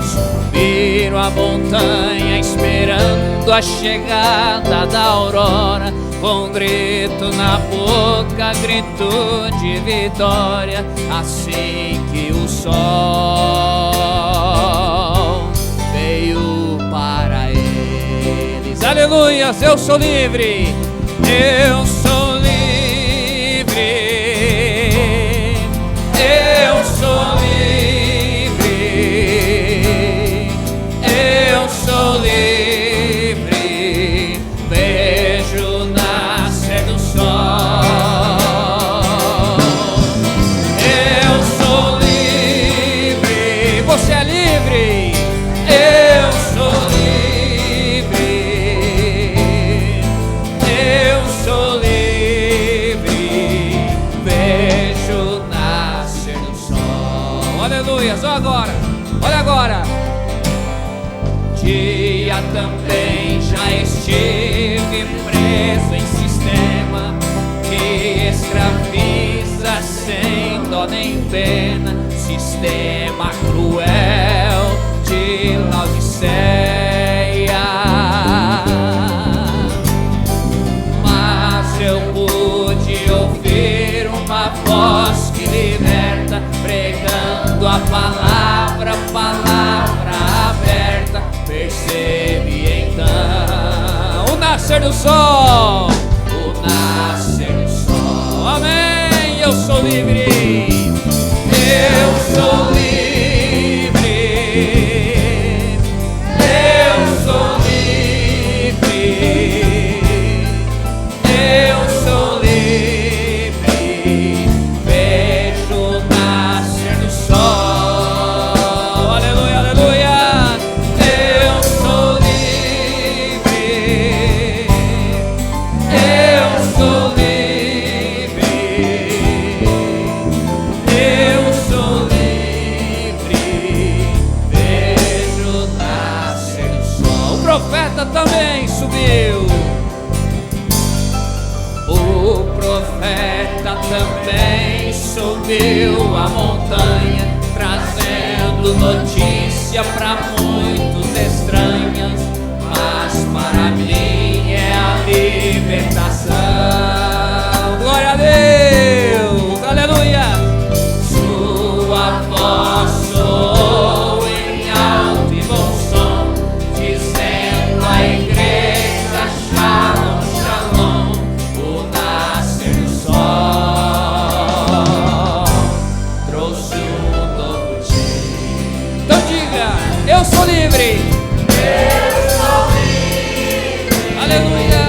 subiram a montanha esperando a chegada da aurora, com um grito na boca, grito de vitória, assim que o sol veio para eles. Aleluia, eu sou livre, eu sou livre, eu sou livre, eu sou livre, vejo nascer do sol, eu sou livre, você é livre, eu sou livre, eu sou livre, vejo nascer do sol. Aleluia, só agora, olha agora. Dia também já estive preso em sistema que escraviza sem dó nem pena, sistema cruel de Laodiceia. Mas eu pude ouvir uma voz que liberta, pregando a palavra, palavra aberta. Percebi então o nascer do sol, o nascer do sol. Amém. Eu sou livre, eu sou livre, eu sou livre, eu sou livre, vejo o nascer do sol. Aleluia, aleluia. Eu sou livre, eu sou livre, eu sou livre, vejo nascer do sol. O profeta também subiu, o profeta também subiu a montanha, trazendo notícia para muitos estranhas, mas para mim é a libertação. Glória a Deus, aleluia. Sua voz soou em alto e bom som, dizendo à igreja: Shalom, Shalom, o nascer do sol trouxe um novo dia. Então diga: eu sou livre, eu sou livre, aleluia.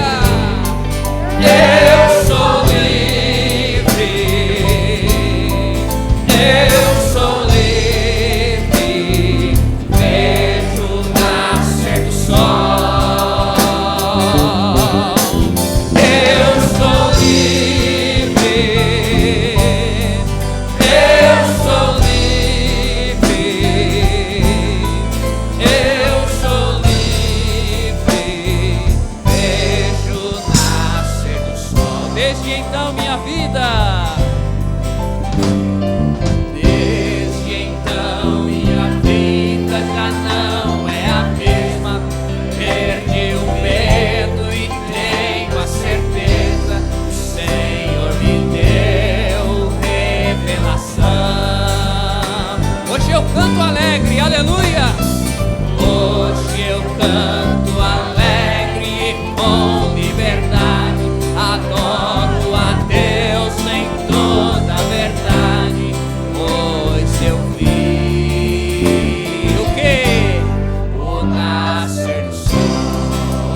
Eu sou livre, eu sou livre, vejo nascer do sol. Eu sou livre, eu sou livre, eu sou livre, vejo nascer do sol. Desde então minha vida, desde então minha vida já não é a mesma. Perdi o medo e tenho a certeza, o Senhor me deu revelação. Hoje eu canto alegre, aleluia. Hoje eu canto alegre e com liberdade, adoro a Deus em toda a verdade, pois eu vi o que? O nascer do sol.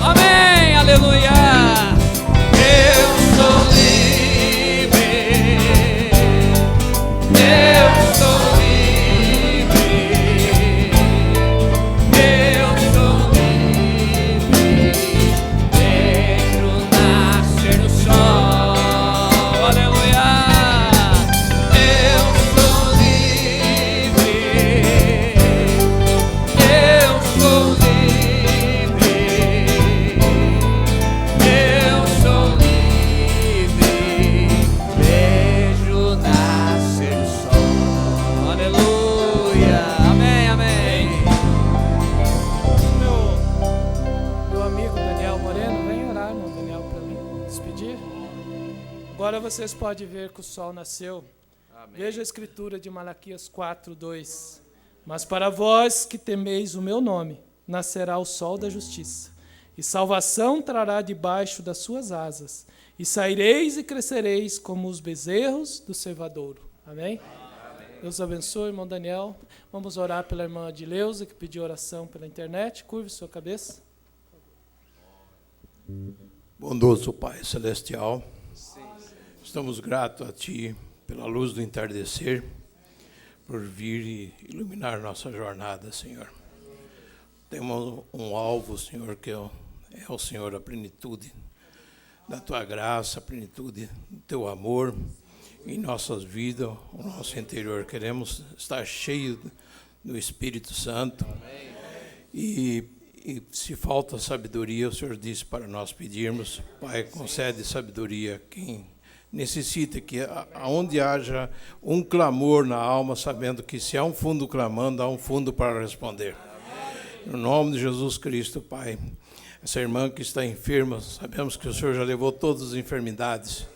Amém, aleluia. Eu sou livre, eu sou livre, eu sou livre, Agora vocês podem ver que o sol nasceu. Amém. Veja a escritura de Malaquias 4:2. Mas para vós que temeis o meu nome, nascerá o sol da justiça, e salvação trará debaixo das suas asas, e saireis e crescereis como os bezerros do cevadouro. Amém? Deus abençoe, irmão Daniel. Vamos orar pela irmã Adileuza, que pediu oração pela internet. Curve sua cabeça. Bondoso Pai Celestial, estamos gratos a Ti pela luz do entardecer, por vir e iluminar nossa jornada, Senhor. Temos um alvo, Senhor, que é o Senhor, a plenitude da Tua graça, a plenitude do Teu amor em nossas vidas, o nosso interior. Queremos estar cheio do Espírito Santo. E se falta sabedoria, o Senhor disse para nós pedirmos, Pai, concede sabedoria a quem necessita, que aonde haja um clamor na alma, sabendo que se há um fundo clamando, há um fundo para responder. No nome de Jesus Cristo, Pai, essa irmã que está enferma, sabemos que o Senhor já levou todas as enfermidades.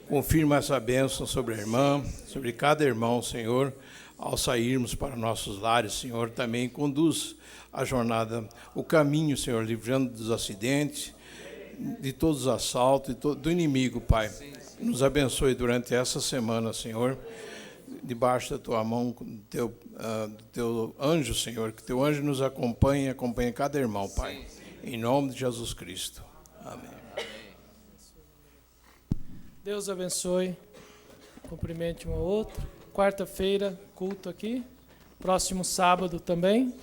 Confirma essa bênção sobre a irmã, sobre cada irmão, Senhor, ao sairmos para nossos lares, Senhor, também conduz a jornada, o caminho, Senhor, livrando dos acidentes, de todos os assaltos, do inimigo, Pai. Nos abençoe durante essa semana, Senhor, debaixo da Tua mão, do teu anjo, Senhor, que Teu anjo nos acompanhe cada irmão, Pai. Em nome de Jesus Cristo. Amém. Deus abençoe. Cumprimente um ao outro. Quarta-feira, culto aqui. Próximo sábado também,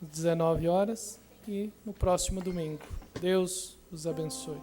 19 horas. E no próximo domingo. Deus os abençoe.